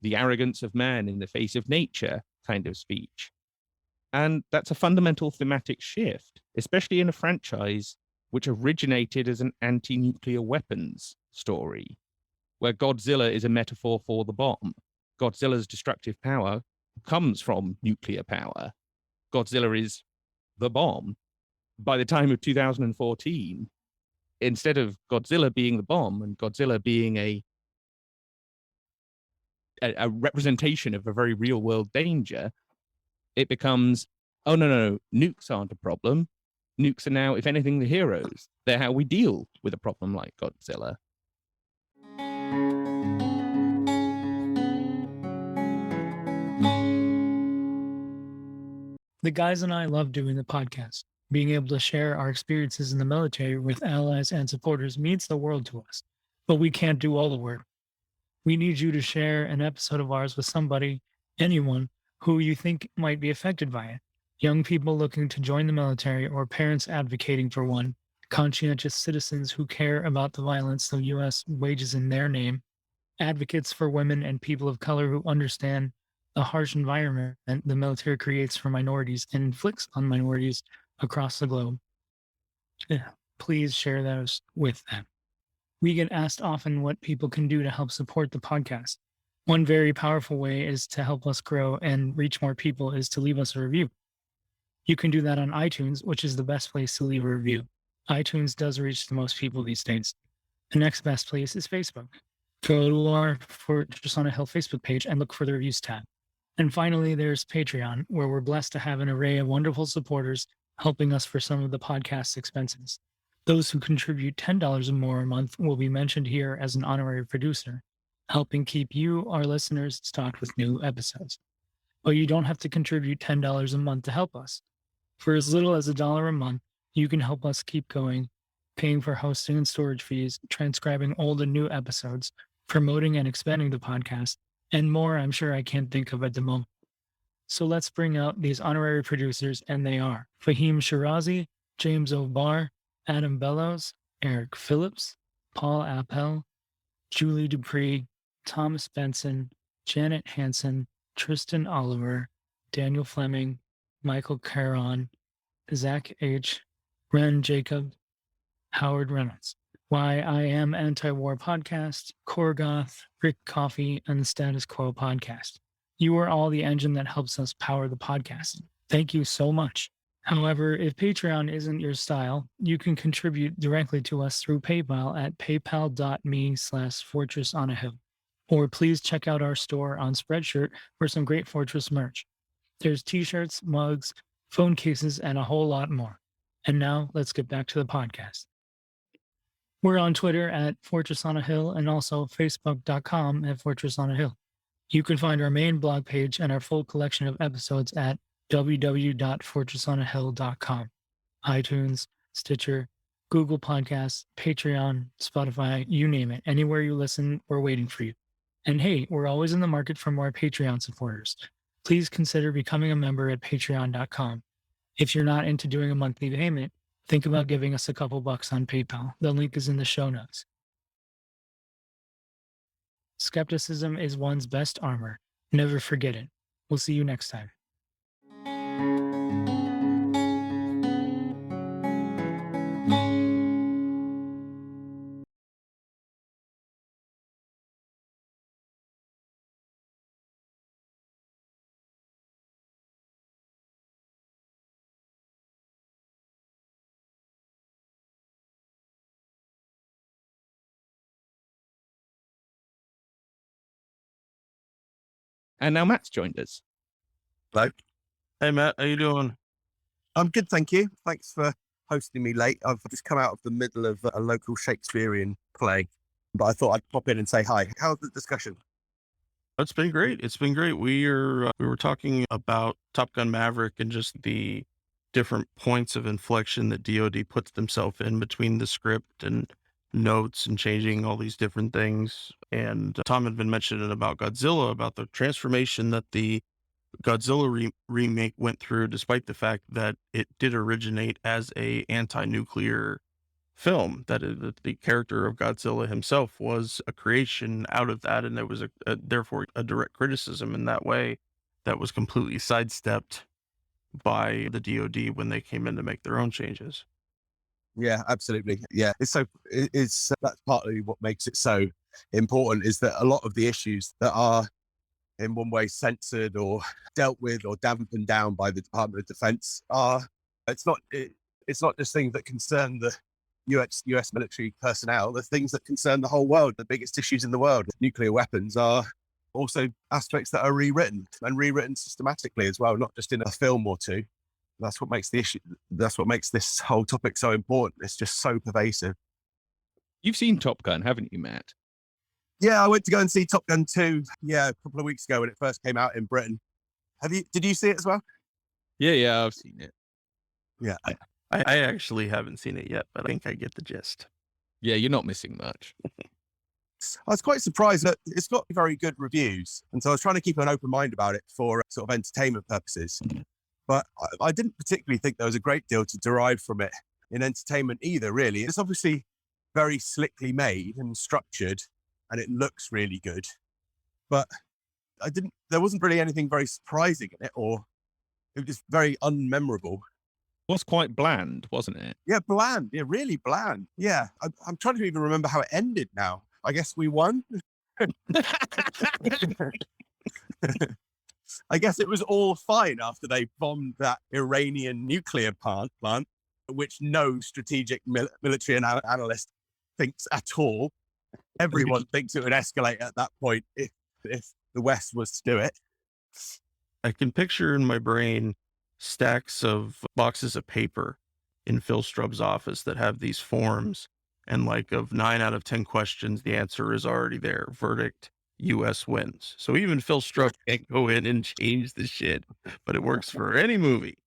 the arrogance of man in the face of nature kind of speech. And that's a fundamental thematic shift, especially in a franchise which originated as an anti-nuclear weapons story, where Godzilla is a metaphor for the bomb. Godzilla's destructive power comes from nuclear power. Godzilla is the bomb. By the time of 2014, instead of Godzilla being the bomb and Godzilla being a representation of a very real world danger, it becomes, oh, no, nukes aren't a problem. Nukes are now, if anything, the heroes. They're how we deal with a problem like Godzilla. The guys and I love doing the podcast. Being able to share our experiences in the military with allies and supporters means the world to us. But we can't do all the work. We need you to share an episode of ours with somebody, anyone, who you think might be affected by it. Young people looking to join the military or parents advocating for one, conscientious citizens who care about the violence the U.S. wages in their name, advocates for women and people of color who understand the harsh environment the military creates for minorities and inflicts on minorities across the globe. Yeah, please share those with them. We get asked often what people can do to help support the podcast. One very powerful way is to help us grow and reach more people is to leave us a review. You can do that on iTunes, which is the best place to leave a review. iTunes does reach the most people these days. The next best place is Facebook. Go to our Fortress on a Hill Facebook page and look for the reviews tab. And finally, there's Patreon, where we're blessed to have an array of wonderful supporters helping us for some of the podcast's expenses. Those who contribute $10 or more a month will be mentioned here as an honorary producer, helping keep you, our listeners, stocked with new episodes. But you don't have to contribute $10 a month to help us. For as little as $1 a month, you can help us keep going, paying for hosting and storage fees, transcribing old and new episodes, promoting and expanding the podcast, and more I'm sure I can't think of at the moment. So let's bring out these honorary producers, and they are Fahim Shirazi, James O'Barr, Adam Bellows, Eric Phillips, Paul Appel, Julie Dupree, Thomas Benson, Janet Hansen, Tristan Oliver, Daniel Fleming, Michael Caron, Zach H., Ren Jacob, Howard Reynolds. Why I Am Anti-War Podcast, Korgoth, Rick Coffee, and the Status Quo Podcast. You are all the engine that helps us power the podcast. Thank you so much. However, if Patreon isn't your style, you can contribute directly to us through PayPal at paypal.me/fortressonahill. Or please check out our store on Spreadshirt for some great Fortress merch. There's t-shirts, mugs, phone cases, and a whole lot more. And now let's get back to the podcast. We're on Twitter at Fortress on a Hill and also Facebook.com at Fortress on a Hill. You can find our main blog page and our full collection of episodes at www.fortressonahill.com. iTunes, Stitcher, Google Podcasts, Patreon, Spotify, you name it. Anywhere you listen, we're waiting for you. And hey, we're always in the market for more Patreon supporters. Please consider becoming a member at patreon.com. If you're not into doing a monthly payment, think about giving us a couple bucks on PayPal. The link is in the show notes. Skepticism is one's best armor. Never forget it. We'll see you next time. And now Matt's joined us. Hello. Hey, Matt, how you doing? I'm good, thank you. Thanks for hosting me late. I've just come out of the middle of a local Shakespearean play, but I thought I'd pop in and say hi. How's the discussion? It's been great. It's been great. We were talking about Top Gun Maverick and just the different points of inflection that DoD puts themselves in between the script and notes and changing all these different things. And Tom had been mentioning about Godzilla, about the transformation that the Godzilla remake went through, despite the fact that it did originate as a anti-nuclear film, that the character of Godzilla himself was a creation out of that, and there was therefore a direct criticism in that way that was completely sidestepped by the DoD when they came in to make their own changes. Yeah, absolutely. Yeah, it's that's partly what makes it so important, is that a lot of the issues that are in one way censored or dealt with or dampened down by the Department of Defense it's not just things that concern the US military personnel. The things that concern the whole world, the biggest issues in the world, nuclear weapons, are also aspects that are rewritten systematically as well, not just in a film or two. That's what makes this whole topic so important. It's just so pervasive. You've seen Top Gun, haven't you, Matt? Yeah, I went to go and see Top Gun 2, a couple of weeks ago when it first came out in Britain. Did you see it as well? Yeah, I've seen it. Yeah. I actually haven't seen it yet, but I think I get the gist. Yeah, you're not missing much. I was quite surprised that it's got very good reviews. And so I was trying to keep an open mind about it for sort of entertainment purposes. But I didn't particularly think there was a great deal to derive from it in entertainment either, really. It's obviously very slickly made and structured, and it looks really good. But there wasn't really anything very surprising in it, or it was just very unmemorable. It was quite bland, wasn't it? Yeah, bland. Yeah, really bland. Yeah, I'm trying to even remember how it ended now. I guess we won. I guess it was all fine after they bombed that Iranian nuclear plant, which no strategic military analyst thinks at all. Everyone thinks it would escalate at that point if the West was to do it. I can picture in my brain stacks of boxes of paper in Phil Strubb's office that have these forms, and like of 9 out of 10 questions, the answer is already there. Verdict, US wins. So even Phil Strubb can't go in and change the shit, but it works for any movie.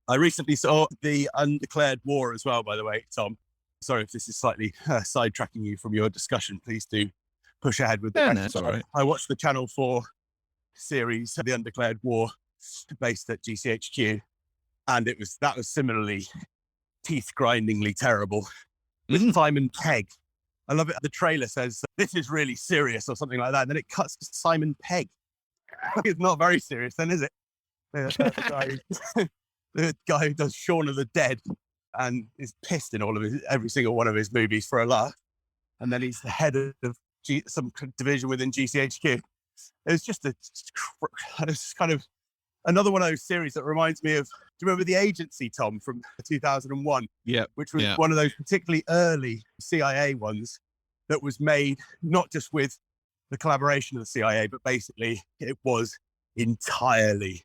I recently saw The Undeclared War as well, by the way, Tom. Sorry if this is slightly sidetracking you from your discussion. Please do push ahead with the rest. No, it's all right. I watched the Channel 4 series, The Undeclared War, based at GCHQ, and that was similarly teeth-grindingly terrible. With Simon Pegg. I love it. The trailer says, "This is really serious," or something like that. And then it cuts to Simon Pegg. It's not very serious then, is it? The guy who does Shaun of the Dead and is pissed in every single one of his movies for a laugh. And then he's the head of some division within GCHQ. It's just it's kind of another one of those series that reminds me of, do you remember The Agency, Tom, from 2001? Yeah. Which was one of those particularly early CIA ones that was made not just with the collaboration of the CIA, but basically it was entirely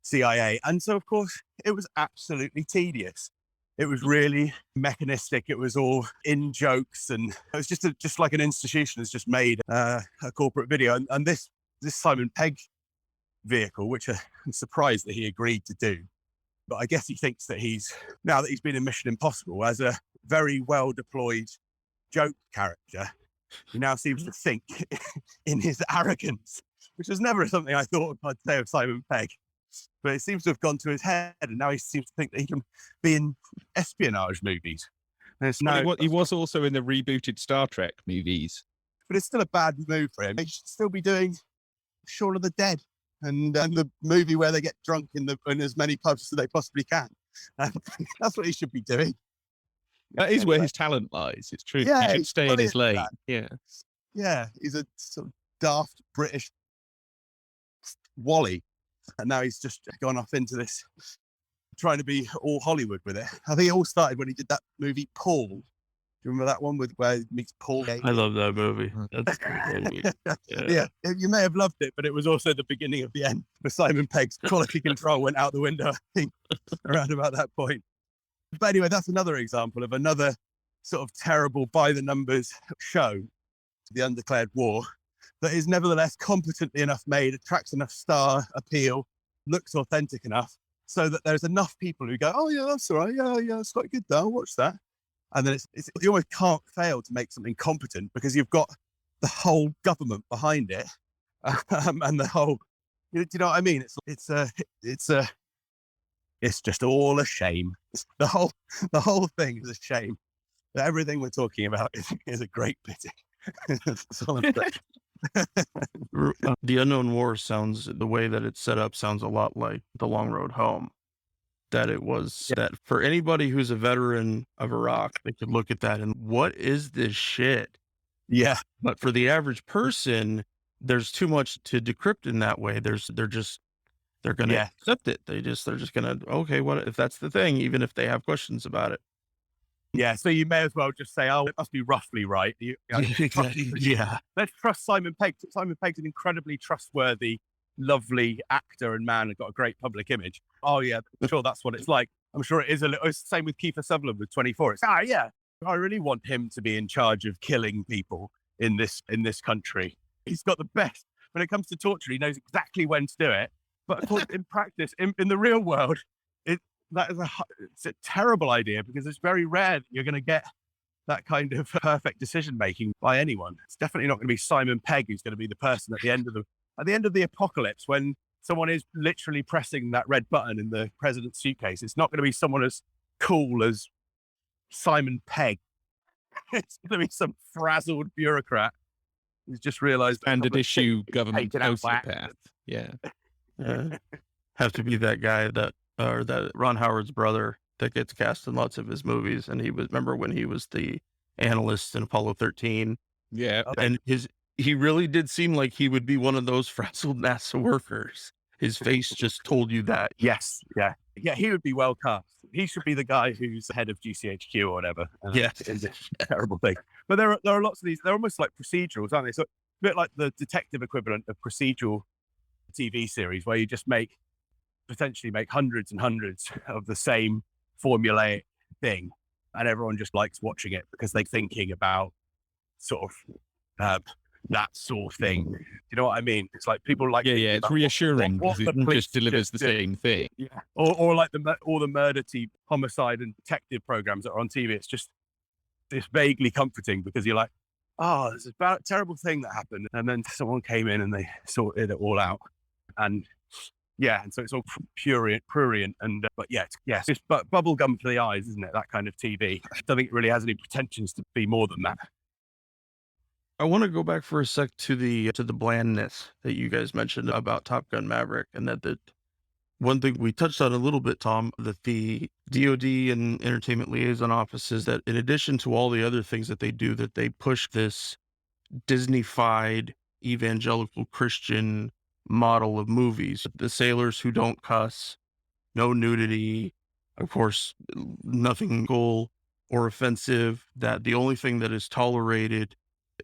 CIA. And so, of course, it was absolutely tedious. It was really mechanistic. It was all in jokes, and it was just like an institution has just made a corporate video. And this Simon Pegg vehicle, which I'm surprised that he agreed to do, but I guess he thinks that now that he's been in Mission Impossible as a very well deployed joke character, he now seems to think in his arrogance, which was never something I thought I'd say of Simon Pegg. But it seems to have gone to his head, and now he seems to think that he can be in espionage movies. He was also in the rebooted Star Trek movies. But it's still a bad move for him. He should still be doing Shaun of the Dead and the movie where they get drunk in as many pubs as they possibly can. That's what he should be doing. That is where his talent lies. It's true. Yeah, he should stay in his lane. Yeah. Yeah, he's a sort of daft British Wally. And now he's just gone off into this, trying to be all Hollywood with it. I think it all started when he did that movie, Paul. Do you remember that one where he meets Paul? I love that movie. That's a great movie. Yeah, you may have loved it, but it was also the beginning of the end. For Simon Pegg's quality control went out the window, I think, around about that point. But anyway, that's another example of another sort of terrible by-the-numbers show, The Undeclared War, that is nevertheless competently enough made, attracts enough star appeal, looks authentic enough, so that there's enough people who go, "Oh yeah, that's all right. Yeah, it's quite good though. I'll watch that." And then you almost can't fail to make something competent because you've got the whole government behind it, and the whole. Do you know what I mean? It's It's just all a shame. The whole thing is a shame. Everything we're talking about is a great pity. That's all I'm saying. The Unknown War sounds, the way that it's set up sounds a lot like The Long Road Home. That it was that for anybody who's a veteran of Iraq, they could look at that and what is this shit? Yeah. But for the average person, there's too much to decrypt in that way. They're going to accept it. They're just going to, okay, what if that's the thing, even if they have questions about it. Yeah. So you may as well just say, oh, it must be roughly right. Yeah. Let's trust Simon Pegg. Simon Pegg's an incredibly trustworthy, lovely actor and man and got a great public image. Oh yeah, I'm sure that's what it's like. I'm sure it is a little. It's the same with Kiefer Sutherland with 24. It's yeah, I really want him to be in charge of killing people in this country. He's got the best when it comes to torture. He knows exactly when to do it. But of course, in practice, in the real world, it's a terrible idea because it's very rare that you're going to get that kind of perfect decision making by anyone. It's definitely not going to be Simon Pegg who's going to be the person at the end of the apocalypse when someone is literally pressing that red button in the president's suitcase. It's not going to be someone as cool as Simon Pegg. It's going to be some frazzled bureaucrat who's just realized standard issue government sociopath. Yeah. Have to be that guy that Ron Howard's brother that gets cast in lots of his movies. And remember when he was the analyst in Apollo 13. Yeah. And he really did seem like he would be one of those frazzled NASA workers. His face just told you that. Yes. Yeah. Yeah. He would be well cast. He should be the guy who's head of GCHQ or whatever. Yes. It's a terrible thing. But there are lots of these. They're almost like procedurals, aren't they? So a bit like the detective equivalent of procedural TV series where you just potentially make hundreds and hundreds of the same formulaic thing. And everyone just likes watching it because they're thinking about sort of that sort of thing. You know what I mean? It's like people like it's reassuring because it just delivers the same thing. Yeah, or like all the murder team, homicide and detective programs that are on TV. It's vaguely comforting because you're like, oh, there's a terrible thing that happened, and then someone came in and they sorted it all out, and so it's all prurient, and but it's just bubble gum for the eyes, isn't it? That kind of TV. I don't think it really has any pretensions to be more than that. I want to go back for a sec to the blandness that you guys mentioned about Top Gun Maverick, and that one thing we touched on a little bit, Tom, that the DoD and entertainment liaison offices, that in addition to all the other things that they do, that they push this Disney-fied evangelical Christian model of movies, the sailors who don't cuss, no nudity, of course, nothing cool or offensive, that the only thing that is tolerated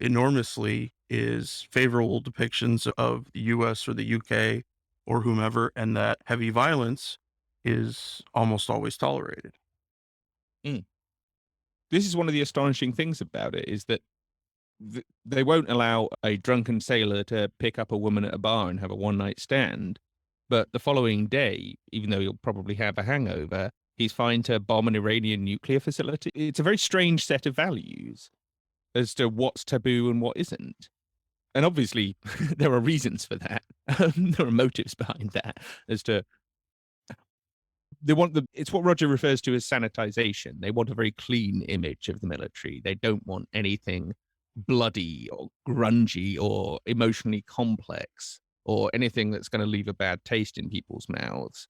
enormously is favorable depictions of the US or the UK or whomever, and that heavy violence is almost always tolerated. This is one of the astonishing things about it, is that they won't allow a drunken sailor to pick up a woman at a bar and have a one-night stand, but the following day, even though he'll probably have a hangover, he's fine to bomb an Iranian nuclear facility. It's a very strange set of values as to what's taboo and what isn't. And obviously, there are reasons for that. There are motives behind that as to it's what Roger refers to as sanitization. They want a very clean image of the military. They don't want anything bloody or grungy or emotionally complex or anything that's going to leave a bad taste in people's mouths.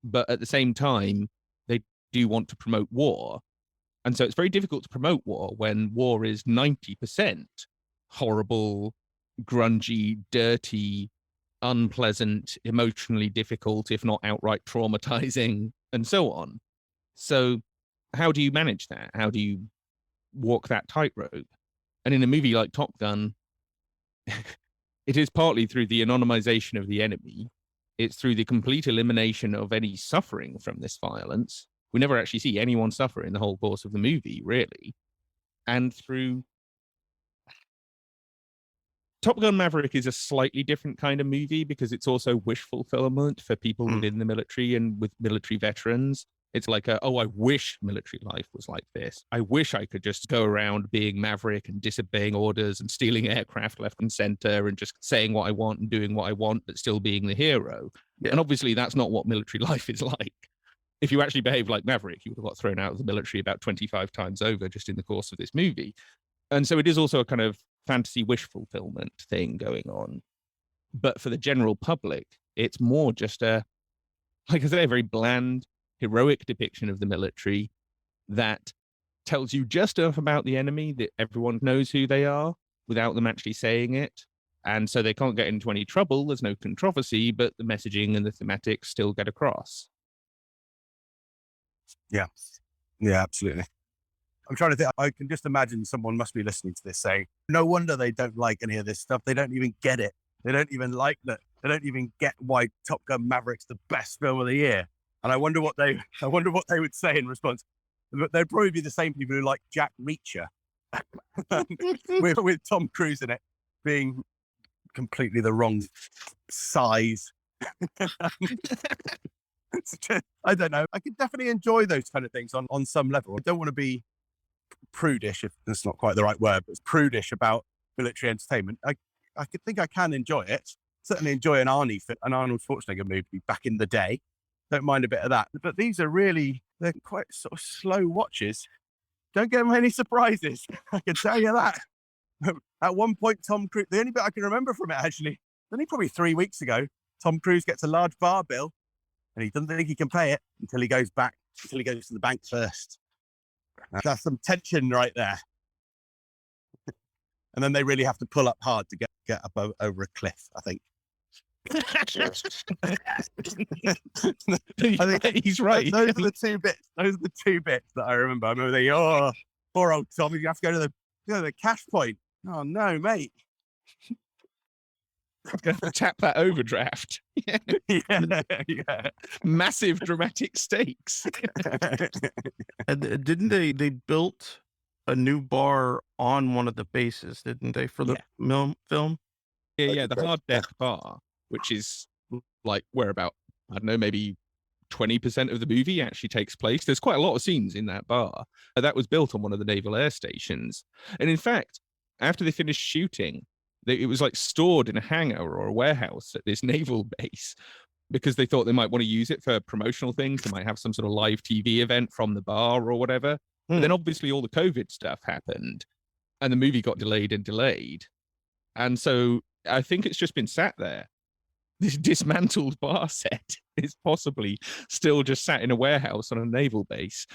But at the same time, they do want to promote war. And so it's very difficult to promote war when war is 90% horrible, grungy, dirty, unpleasant, emotionally difficult, if not outright traumatizing, and so on. So how do you manage that? How do you walk that tightrope? And in a movie like Top Gun, it is partly through the anonymization of the enemy. It's through the complete elimination of any suffering from this violence. We never actually see anyone suffer in the whole course of the movie, really. And through Top Gun Maverick is a slightly different kind of movie because it's also wish fulfillment for people within the military and with military veterans. It's like, I wish military life was like this. I wish I could just go around being Maverick and disobeying orders and stealing aircraft left and center and just saying what I want and doing what I want, but still being the hero. Yeah. And obviously that's not what military life is like. if you actually behave like Maverick, you would have got thrown out of the military about 25 times over just in the course of this movie. And so it is also a kind of fantasy wish fulfillment thing going on. But for the general public, it's more just a, like I say, a very bland, heroic depiction of the military that tells you just enough about the enemy that everyone knows who they are without them actually saying it. And so they can't get into any trouble. There's no controversy, but the messaging and the thematics still get across. Yeah. Yeah, absolutely. I'm trying to think. I can just imagine someone must be listening to this saying, no wonder they don't like any of this stuff. They don't even get it. They don't even like that. They don't even get why Top Gun Maverick's the best film of the year. And I wonder what they would say in response. But they'd probably be the same people who like Jack Reacher with Tom Cruise in it being completely the wrong size. I don't know. I could definitely enjoy those kind of things on some level. I don't want to be prudish, if that's not quite the right word, but prudish about military entertainment. I could think I can enjoy it. Certainly enjoy an Arnold Schwarzenegger movie back in the day. Don't mind a bit of that. But these are really, they're quite sort of slow watches. Don't get many surprises. I can tell you that. At one point, Tom Cruise, the only bit I can remember from it actually, only probably 3 weeks ago, Tom Cruise gets a large bar bill and he doesn't think he can pay it until he goes to the bank first. That's some tension right there. And then they really have to pull up hard to get up over a cliff, I think. I think he's right. Those are the two bits that I remember. I remember thinking, oh, poor old Tom, you have to go to the cash point. Oh no, mate. Tap that overdraft. Yeah. Massive dramatic stakes. And didn't they built a new bar on one of the bases, didn't they, for the film? Yeah, the hard deck bar, which is like where about, I don't know, maybe 20% of the movie actually takes place. There's quite a lot of scenes in that bar. That was built on one of the naval air stations. And in fact, after they finished shooting, it was like stored in a hangar or a warehouse at this naval base because they thought they might want to use it for promotional things. They might have some sort of live TV event from the bar or whatever. But then obviously all the COVID stuff happened and the movie got delayed. And so I think it's just been sat there. This dismantled bar set is possibly still just sat in a warehouse on a naval base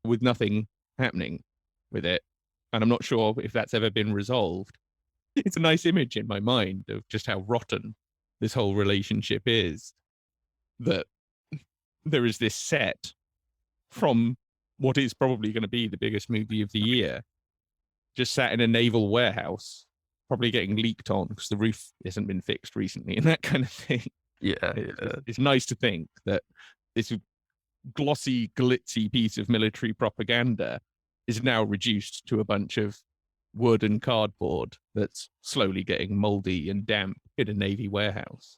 with nothing happening with it. And I'm not sure if that's ever been resolved. It's a nice image in my mind of just how rotten this whole relationship is. That there is this set from what is probably going to be the biggest movie of the year, just sat in a naval warehouse, probably getting leaked on because the roof hasn't been fixed recently and that kind of thing. Yeah. It's nice to think that this glossy, glitzy piece of military propaganda is now reduced to a bunch of wood and cardboard that's slowly getting moldy and damp in a Navy warehouse.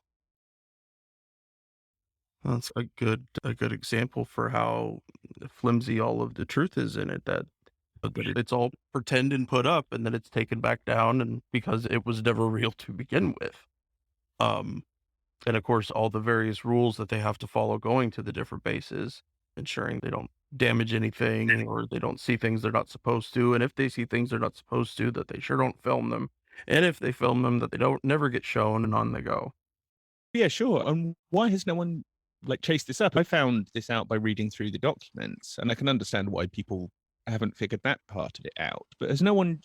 That's a good example for how flimsy all of the truth is in it, that it's all pretend and put up and then it's taken back down, and because it was never real to begin with. And of course all the various rules that they have to follow going to the different bases, ensuring they don't damage anything or they don't see things they're not supposed to, and if they see things they're not supposed to, that they sure don't film them, and if they film them, that they don't never get shown, and on they go. Yeah, sure. And why has no one chased this up? I found this out by reading through the documents, and I can understand why people haven't figured that part of it out. But has no one,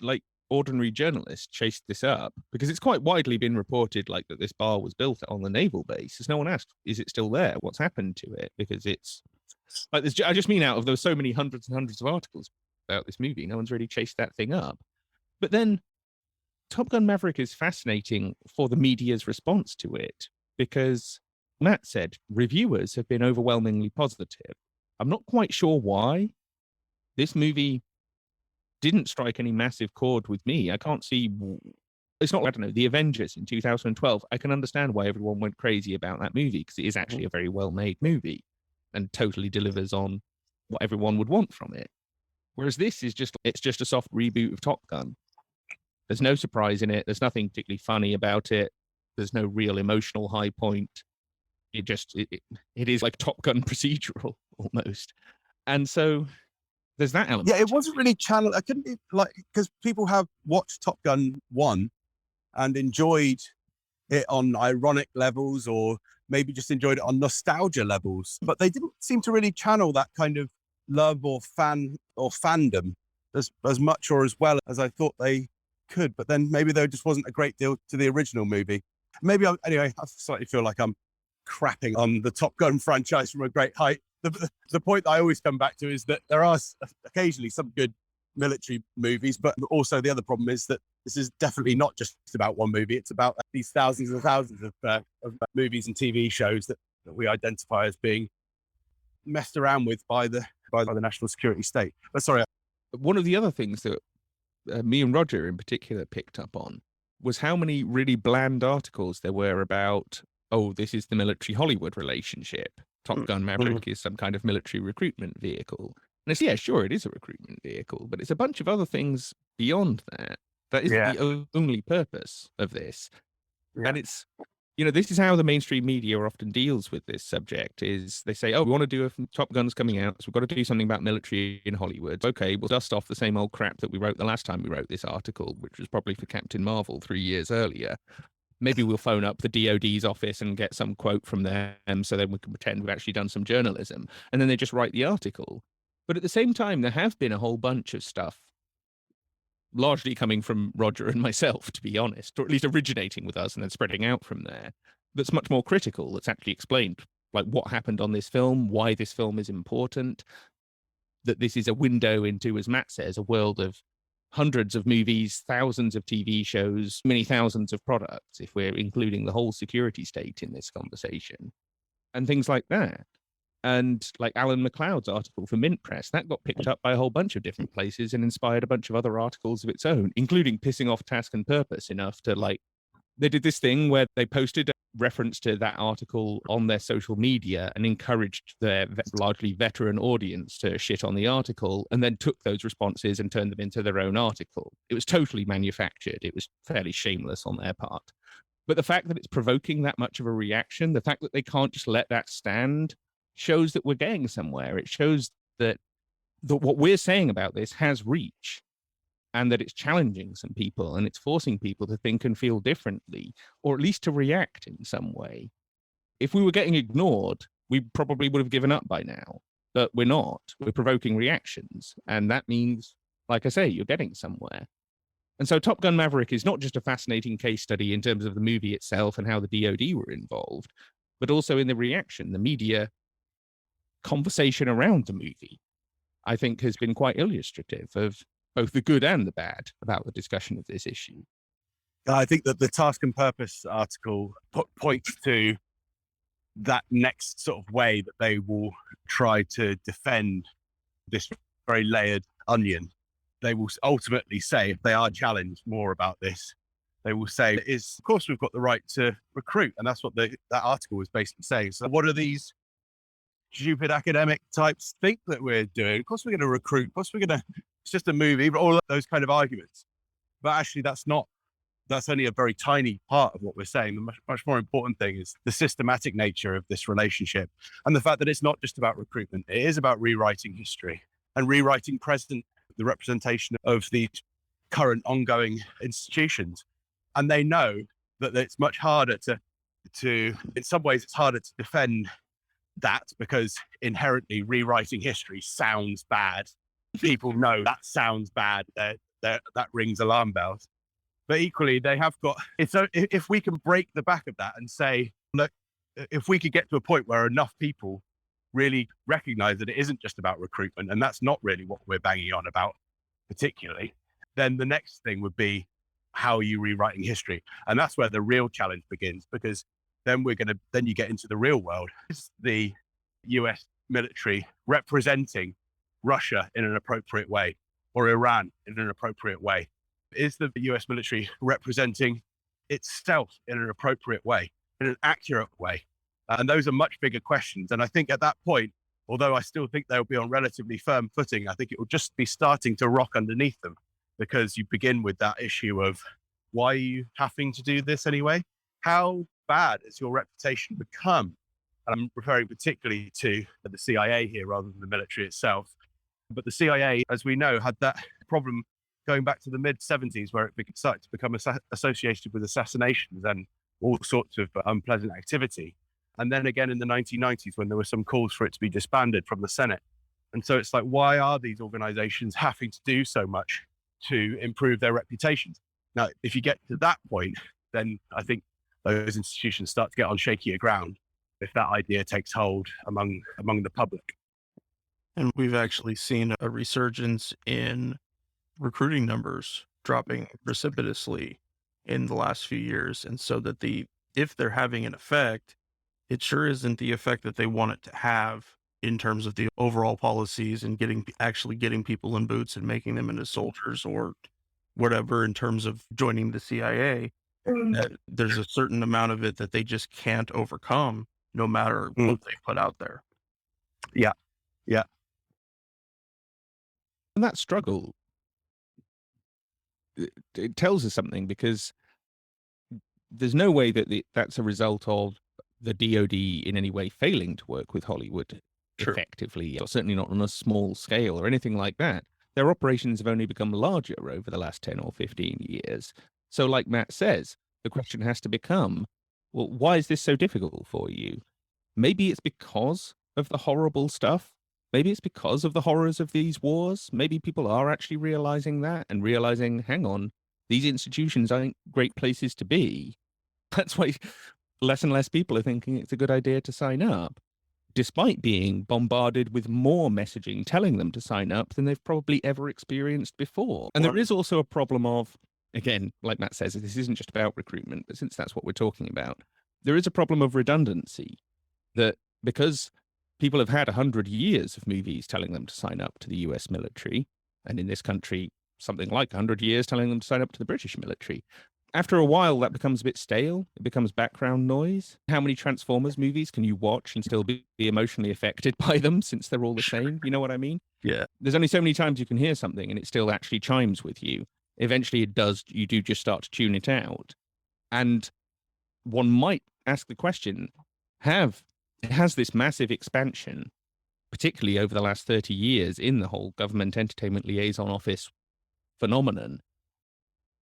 ordinary journalists, chased this up? Because it's quite widely been reported that this bar was built on the naval base. Has no one asked, is it still there? What's happened to it? Because it's I just mean, out of those so many hundreds and hundreds of articles about this movie, no one's really chased that thing up. But then Top Gun Maverick is fascinating for the media's response to it, because Matt said reviewers have been overwhelmingly positive. I'm not quite sure why. This movie didn't strike any massive chord with me. I can't see. It's not, I don't know, The Avengers in 2012. I can understand why everyone went crazy about that movie, because it is actually a very well-made movie and totally delivers on what everyone would want from it. Whereas this is it's just a soft reboot of Top Gun. There's no surprise in it. There's nothing particularly funny about it. There's no real emotional high point. It is like Top Gun procedural almost. And so there's that element. Yeah, it wasn't really channeled. I couldn't because people have watched Top Gun 1 and enjoyed it on ironic levels, or maybe just enjoyed it on nostalgia levels, but they didn't seem to really channel that kind of love or fandom as much or as well as I thought they could. But then maybe there just wasn't a great deal to the original movie. Anyway, I slightly feel like I'm crapping on the Top Gun franchise from a great height. The point that I always come back to is that there are occasionally some good military movies, but also the other problem is that this is definitely not just about one movie. It's about these thousands and thousands of movies and TV shows that we identify as being messed around with by the national security state. But sorry. One of the other things that me and Roger in particular picked up on was how many really bland articles there were about, oh, this is the military Hollywood relationship. Top Gun Maverick is some kind of military recruitment vehicle. And it's, yeah, sure, it is a recruitment vehicle, but it's a bunch of other things beyond that. That isn't the only purpose of this. Yeah. And it's, this is how the mainstream media often deals with this subject, is they say, oh, we want to do a Top Gun's coming out, so we've got to do something about military in Hollywood. Okay, we'll dust off the same old crap that we wrote the last time we wrote this article, which was probably for Captain Marvel 3 years earlier. Maybe we'll phone up the DOD's office and get some quote from them, so then we can pretend we've actually done some journalism. And then they just write the article. But at the same time, there have been a whole bunch of stuff, largely coming from Roger and myself, to be honest, or at least originating with us and then spreading out from there, that's much more critical, that's actually explained, like what happened on this film, why this film is important, that this is a window into, as Matt says, a world of hundreds of movies, thousands of TV shows, many thousands of products, if we're including the whole security state in this conversation, and things like that. And like Alan McLeod's article for Mint Press, that got picked up by a whole bunch of different places and inspired a bunch of other articles of its own, including pissing off Task and Purpose enough to they did this thing where they posted a reference to that article on their social media and encouraged their largely veteran audience to shit on the article, and then took those responses and turned them into their own article. It was totally manufactured. It was fairly shameless on their part. But the fact that it's provoking that much of a reaction, the fact that they can't just let that stand, shows that we're getting somewhere. It shows that what we're saying about this has reach, and that it's challenging some people and it's forcing people to think and feel differently, or at least to react in some way. If we were getting ignored, we probably would have given up by now, but we're not. We're provoking reactions. And that means, like I say, you're getting somewhere. And so Top Gun Maverick is not just a fascinating case study in terms of the movie itself and how the DoD were involved, but also in the reaction, the media conversation around the movie, I think has been quite illustrative of both the good and the bad about the discussion of this issue. I think that the Task and Purpose article points to that next sort of way that they will try to defend this very layered onion. They will ultimately say, if they are challenged more about this, they will say, of course, we've got the right to recruit. And that's what that article was basically saying. So what are these stupid academic types think that we're doing? Of course, we're going to recruit. Of course, it's just a movie, but all those kind of arguments. But actually, that's only a very tiny part of what we're saying. The much more important thing is the systematic nature of this relationship, and the fact that it's not just about recruitment. It is about rewriting history and rewriting the representation of the current ongoing institutions. And they know that it's much harder to in some ways, it's harder to defend that, because inherently rewriting history sounds bad. People know that sounds bad. That rings alarm bells. But equally, they have got, if we can break the back of that and say, look, if we could get to a point where enough people really recognize that it isn't just about recruitment, and that's not really what we're banging on about particularly, then the next thing would be, how are you rewriting history? And that's where the real challenge begins, because then you get into the real world. Is the US military representing Russia in an appropriate way, or Iran in an appropriate way? Is the US military representing itself in an appropriate way, in an accurate way? And those are much bigger questions. And I think at that point, although I still think they'll be on relatively firm footing, I think it will just be starting to rock underneath them, because you begin with that issue of, why are you having to do this anyway? How bad has your reputation become I'm referring particularly to the CIA here rather than the military itself. But the CIA, as we know, had that problem going back to the mid-70s, where it started to become associated with assassinations and all sorts of unpleasant activity. And then again in the 1990s, when there were some calls for it to be disbanded from the Senate. And so it's like, why are these organizations having to do so much to improve their reputations? Now, if you get to that point, then I think those institutions start to get on shakier ground if that idea takes hold among the public. And we've actually seen a resurgence in recruiting numbers dropping precipitously in the last few years. And so that if they're having an effect, it sure isn't the effect that they want it to have in terms of the overall policies and actually getting people in boots and making them into soldiers or whatever in terms of joining the CIA. There's a certain amount of it that they just can't overcome no matter what they put out there. Yeah. And that struggle, it tells us something, because there's no way that that's a result of the DoD in any way failing to work with Hollywood effectively, or certainly not on a small scale or anything like that. Their operations have only become larger over the last 10 or 15 years. So like Matt says, the question has to become, well, why is this so difficult for you? Maybe it's because of the horrible stuff. Maybe it's because of the horrors of these wars. Maybe people are actually realizing that and realizing, hang on, these institutions aren't great places to be. That's why less and less people are thinking it's a good idea to sign up, despite being bombarded with more messaging telling them to sign up than they've probably ever experienced before. And there is also a problem of, again, like Matt says, this isn't just about recruitment, but since that's what we're talking about, there is a problem of redundancy, that because people have had 100 years of movies telling them to sign up to the US military, and in this country, something like 100 years telling them to sign up to the British military. After a while, that becomes a bit stale. It becomes background noise. How many Transformers movies can you watch and still be emotionally affected by them, since they're all the same? You know what I mean? Yeah. There's only so many times you can hear something and it still actually chimes with you. Eventually it does. You do just start to tune it out. And one might ask the question, has this massive expansion, particularly over the last 30 years in the whole government entertainment liaison office phenomenon,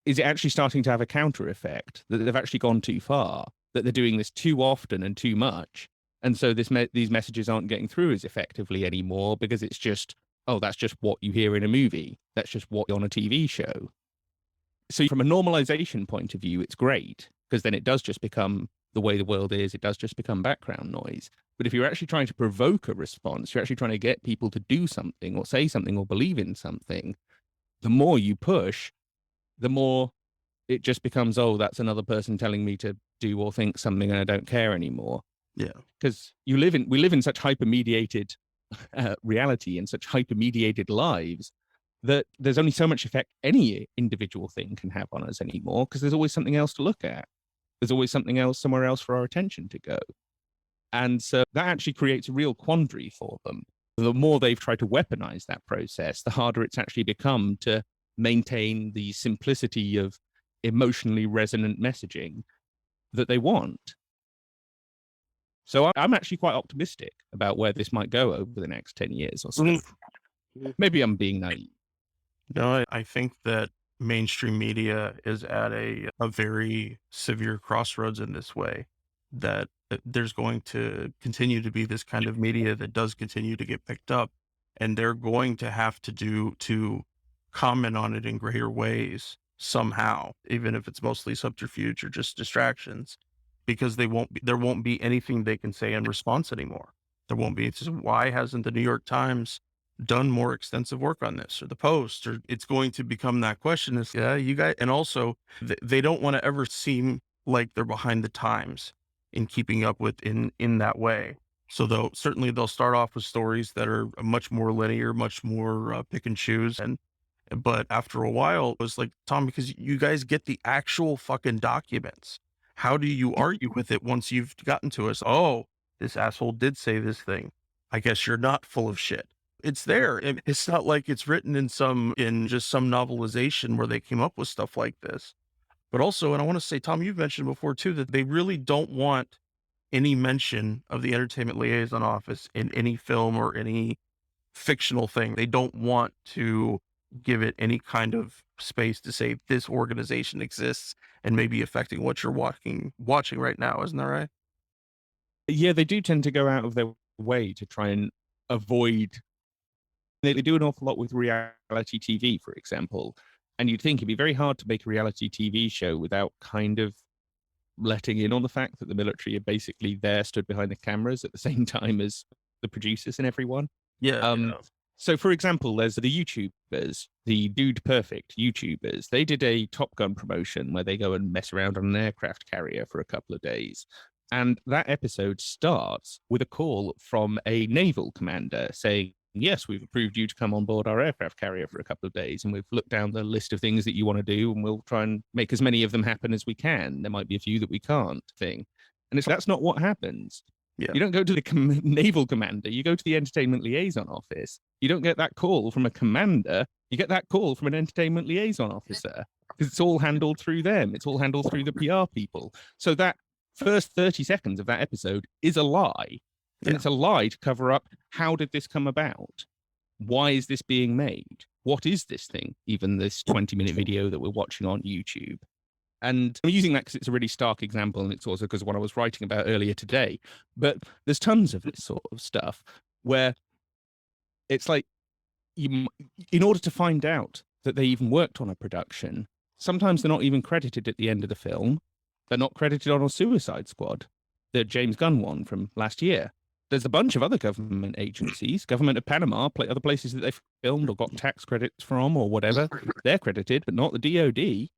is it actually starting to have a counter effect, that they've actually gone too far, that they're doing this too often and too much? And so these messages aren't getting through as effectively anymore, because it's just, oh, that's just what you hear in a movie. That's just what on a TV show. So from a normalization point of view, it's great, because then it does just become the way the world is. It does just become background noise. But if you're actually trying to provoke a response, you're actually trying to get people to do something or say something or believe in something, the more you push, the more it just becomes, oh, that's another person telling me to do or think something and I don't care anymore. Yeah. Because we live in such hyper-mediated reality and such hyper-mediated lives that there's only so much effect any individual thing can have on us anymore, because there's always something else to look at. There's always something else somewhere else for our attention to go. And so that actually creates a real quandary for them. The more they've tried to weaponize that process, the harder it's actually become to maintain the simplicity of emotionally resonant messaging that they want. So I'm actually quite optimistic about where this might go over the next 10 years or so. Maybe I'm being naive. No, I think that mainstream media is at a very severe crossroads in this way, that there's going to continue to be this kind of media that does continue to get picked up, and they're going to have to comment on it in greater ways somehow, even if it's mostly subterfuge or just distractions, because there won't be anything they can say in response anymore. There won't be. It's just, why hasn't the New York Times done more extensive work on this, or the Post? Or it's going to become that question is, yeah, you guys, and also they don't want to ever seem like they're behind the times in keeping up with in that way. So they'll start off with stories that are much more linear, much more pick and choose. But after a while, it was like, Tom, because you guys get the actual fucking documents. How do you argue with it once you've gotten to us? Oh, this asshole did say this thing. I guess you're not full of shit. It's there. It's not like it's written in just some novelization where they came up with stuff like this. But also, and I want to say, Tom, you've mentioned before too, that they really don't want any mention of the Entertainment Liaison Office in any film or any fictional thing. They don't want to give it any kind of space to say this organization exists and may be affecting what you're watching right now. Isn't that right? Yeah, they do tend to go out of their way to try and avoid. They do an awful lot with reality TV, for example. And you'd think it'd be very hard to make a reality TV show without kind of letting in on the fact that the military are basically there, stood behind the cameras at the same time as the producers and everyone. Yeah. So, for example, there's the YouTubers, the Dude Perfect YouTubers. They did a Top Gun promotion where they go and mess around on an aircraft carrier for a couple of days. And that episode starts with a call from a naval commander saying, yes, we've approved you to come on board our aircraft carrier for a couple of days. And we've looked down the list of things that you want to do, and we'll try and make as many of them happen as we can. There might be a few that we can't thing. And that's not what happens. Yeah. You don't go to the naval commander. You go to the entertainment liaison office. You don't get that call from a commander. You get that call from an entertainment liaison officer, because it's all handled through them. It's all handled through the PR people. So that first 30 seconds of that episode is a lie. And it's a lie to cover up, how did this come about? Why is this being made? What is this thing? Even this 20-minute video that we're watching on YouTube. And I'm using that because it's a really stark example, and it's also because of what I was writing about earlier today. But there's tons of this sort of stuff where it's like, in order to find out that they even worked on a production, sometimes they're not even credited at the end of the film. They're not credited on a Suicide Squad, the James Gunn one from last year. There's a bunch of other government agencies, Government of Panama, other places that they've filmed or got tax credits from or whatever. They're credited, but not the DOD.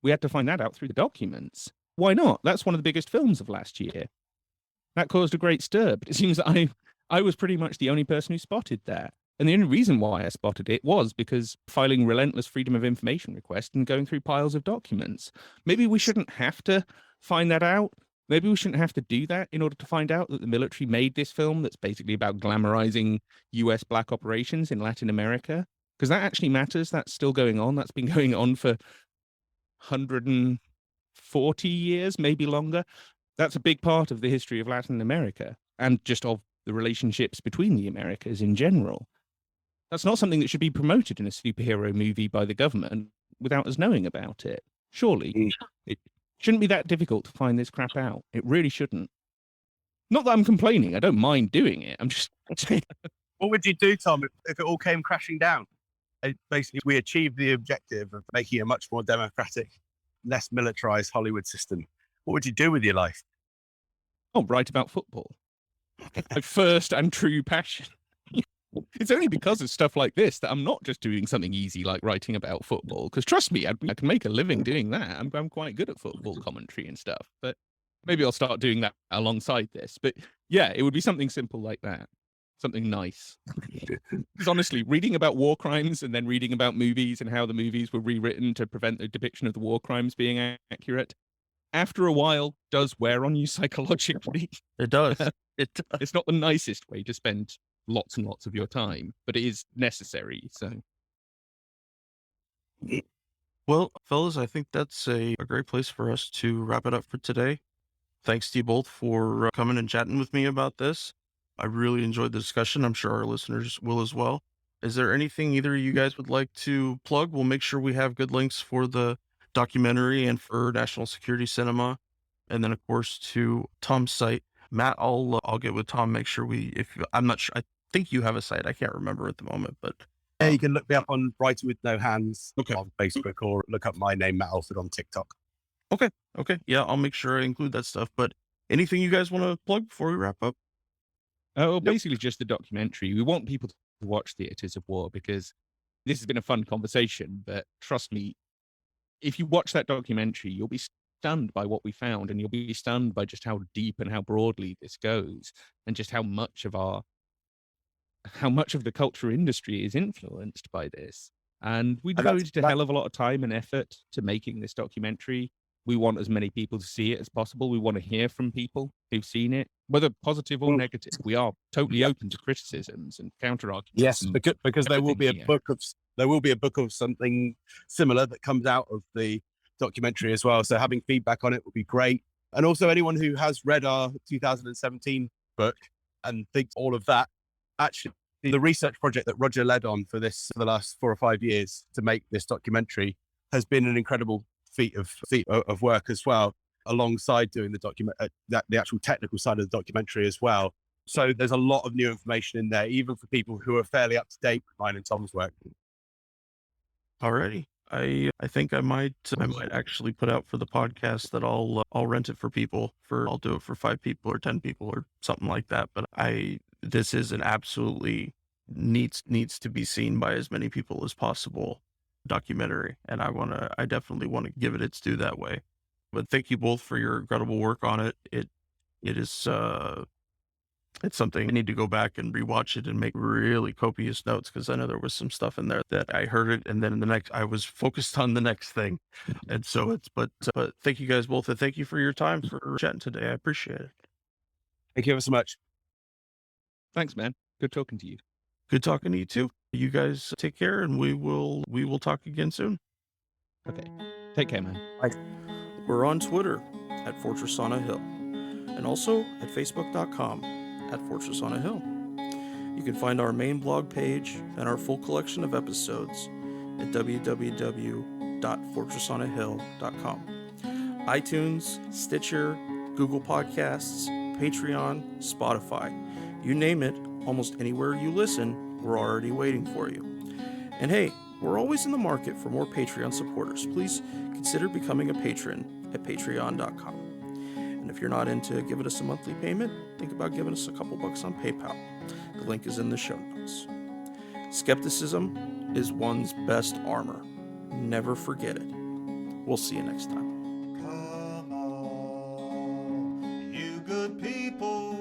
We had to find that out through the documents. Why not? That's one of the biggest films of last year. That caused a great stir, but it seems that I was pretty much the only person who spotted that. And the only reason why I spotted it was because filing relentless freedom of information requests and going through piles of documents. Maybe we shouldn't have to find that out. Maybe we shouldn't have to do that in order to find out that the military made this film that's basically about glamorizing US black operations in Latin America. Because that actually matters. That's still going on. That's been going on for 140 years, maybe longer. That's a big part of the history of Latin America and just of the relationships between the Americas in general. That's not something that should be promoted in a superhero movie by the government without us knowing about it. Surely it shouldn't be that difficult to find this crap out. It really shouldn't. Not that I'm complaining. I don't mind doing it. I'm just What would you do, Tom, if it all came crashing down? Basically, we achieved the objective of making a much more democratic, less militarized Hollywood system. What would you do with your life? Oh, write about football. My first and true passion. It's only because of stuff like this that I'm not just doing something easy like writing about football. Because trust me, I can make a living doing that. I'm quite good at football commentary and stuff. But maybe I'll start doing that alongside this. But yeah, it would be something simple like that. Something nice. Because honestly, reading about war crimes and then reading about movies and how the movies were rewritten to prevent the depiction of the war crimes being accurate, after a while, does wear on you psychologically. It does. It does. It's not the nicest way to spend lots and lots of your time, but it is necessary. So, Well, fellas, I think that's a great place for us to wrap it up for today. Thanks to you both for coming and chatting with me about this. I really enjoyed the discussion. I'm sure our listeners will as well. Is there anything either of you guys would like to plug? We'll make sure we have good links for the documentary and for National Security Cinema. And then, of course, to Tom's site. Matt, I'll get with Tom, make sure I'm not sure. I think you have a site. I can't remember at the moment, but. Yeah, you can look me up on Writing with No Hands Okay. on Facebook, or look up my name, Matt Alford, on TikTok. Okay. Yeah, I'll make sure I include that stuff. But anything you guys want to plug before we wrap up? well, basically just the documentary. We want people to watch Theatres of War because this has been a fun conversation, but trust me, if you watch that documentary, you'll be stunned by what we found, and you'll be stunned by just how deep and how broadly this goes, and just how much of the culture industry is influenced by this. And we devoted a hell of a lot of time and effort to making this documentary. We want as many people to see it as possible. We want to hear from people who've seen it, whether positive or negative. We are totally open to criticisms and counter arguments. Yes, because there will be a book of something similar that comes out of the documentary as well. So having feedback on it would be great. And also anyone who has read our 2017 book and thinks all of that, actually the research project that Roger led on for this for the last 4 or 5 years to make this documentary has been an incredible feat of work as well, alongside doing the actual technical side of the documentary as well. So there's a lot of new information in there, even for people who are fairly up to date with mine and Tom's work. Alrighty. I think I might actually put out for the podcast that I'll rent it for people. I'll do it for 5 people or 10 people or something like that. But this is an absolutely needs to be seen by as many people as possible documentary, and I definitely want to give it its due that way. But thank you both for your incredible work on it. It is it's something I need to go back and rewatch it and make really copious notes, because I know there was some stuff in there that I heard it and then I was focused on the next thing. And so but thank you guys both, and thank you for your time for chatting today. I appreciate it. Thank you ever so much. Thanks, man. Good talking to you. Good talking to you too. You guys take care, and we will talk again soon. Okay. Take care, man. Bye. We're on Twitter at Fortress on a Hill, and also at facebook.com at Fortress on a Hill. You can find our main blog page and our full collection of episodes at www.fortressonahill.com. iTunes, Stitcher, Google Podcasts, Patreon, Spotify. You name it, almost anywhere you listen, we're already waiting for you. And hey, we're always in the market for more Patreon supporters. Please consider becoming a patron at patreon.com. And if you're not into giving us a monthly payment, think about giving us a couple bucks on PayPal. The link is in the show notes. Skepticism is one's best armor. Never forget it. We'll see you next time. Come on, you good people,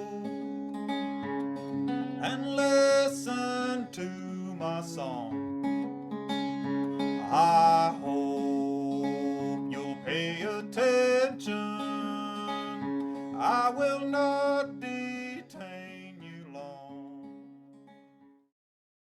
and listen to my song. I hope you'll pay attention. I will not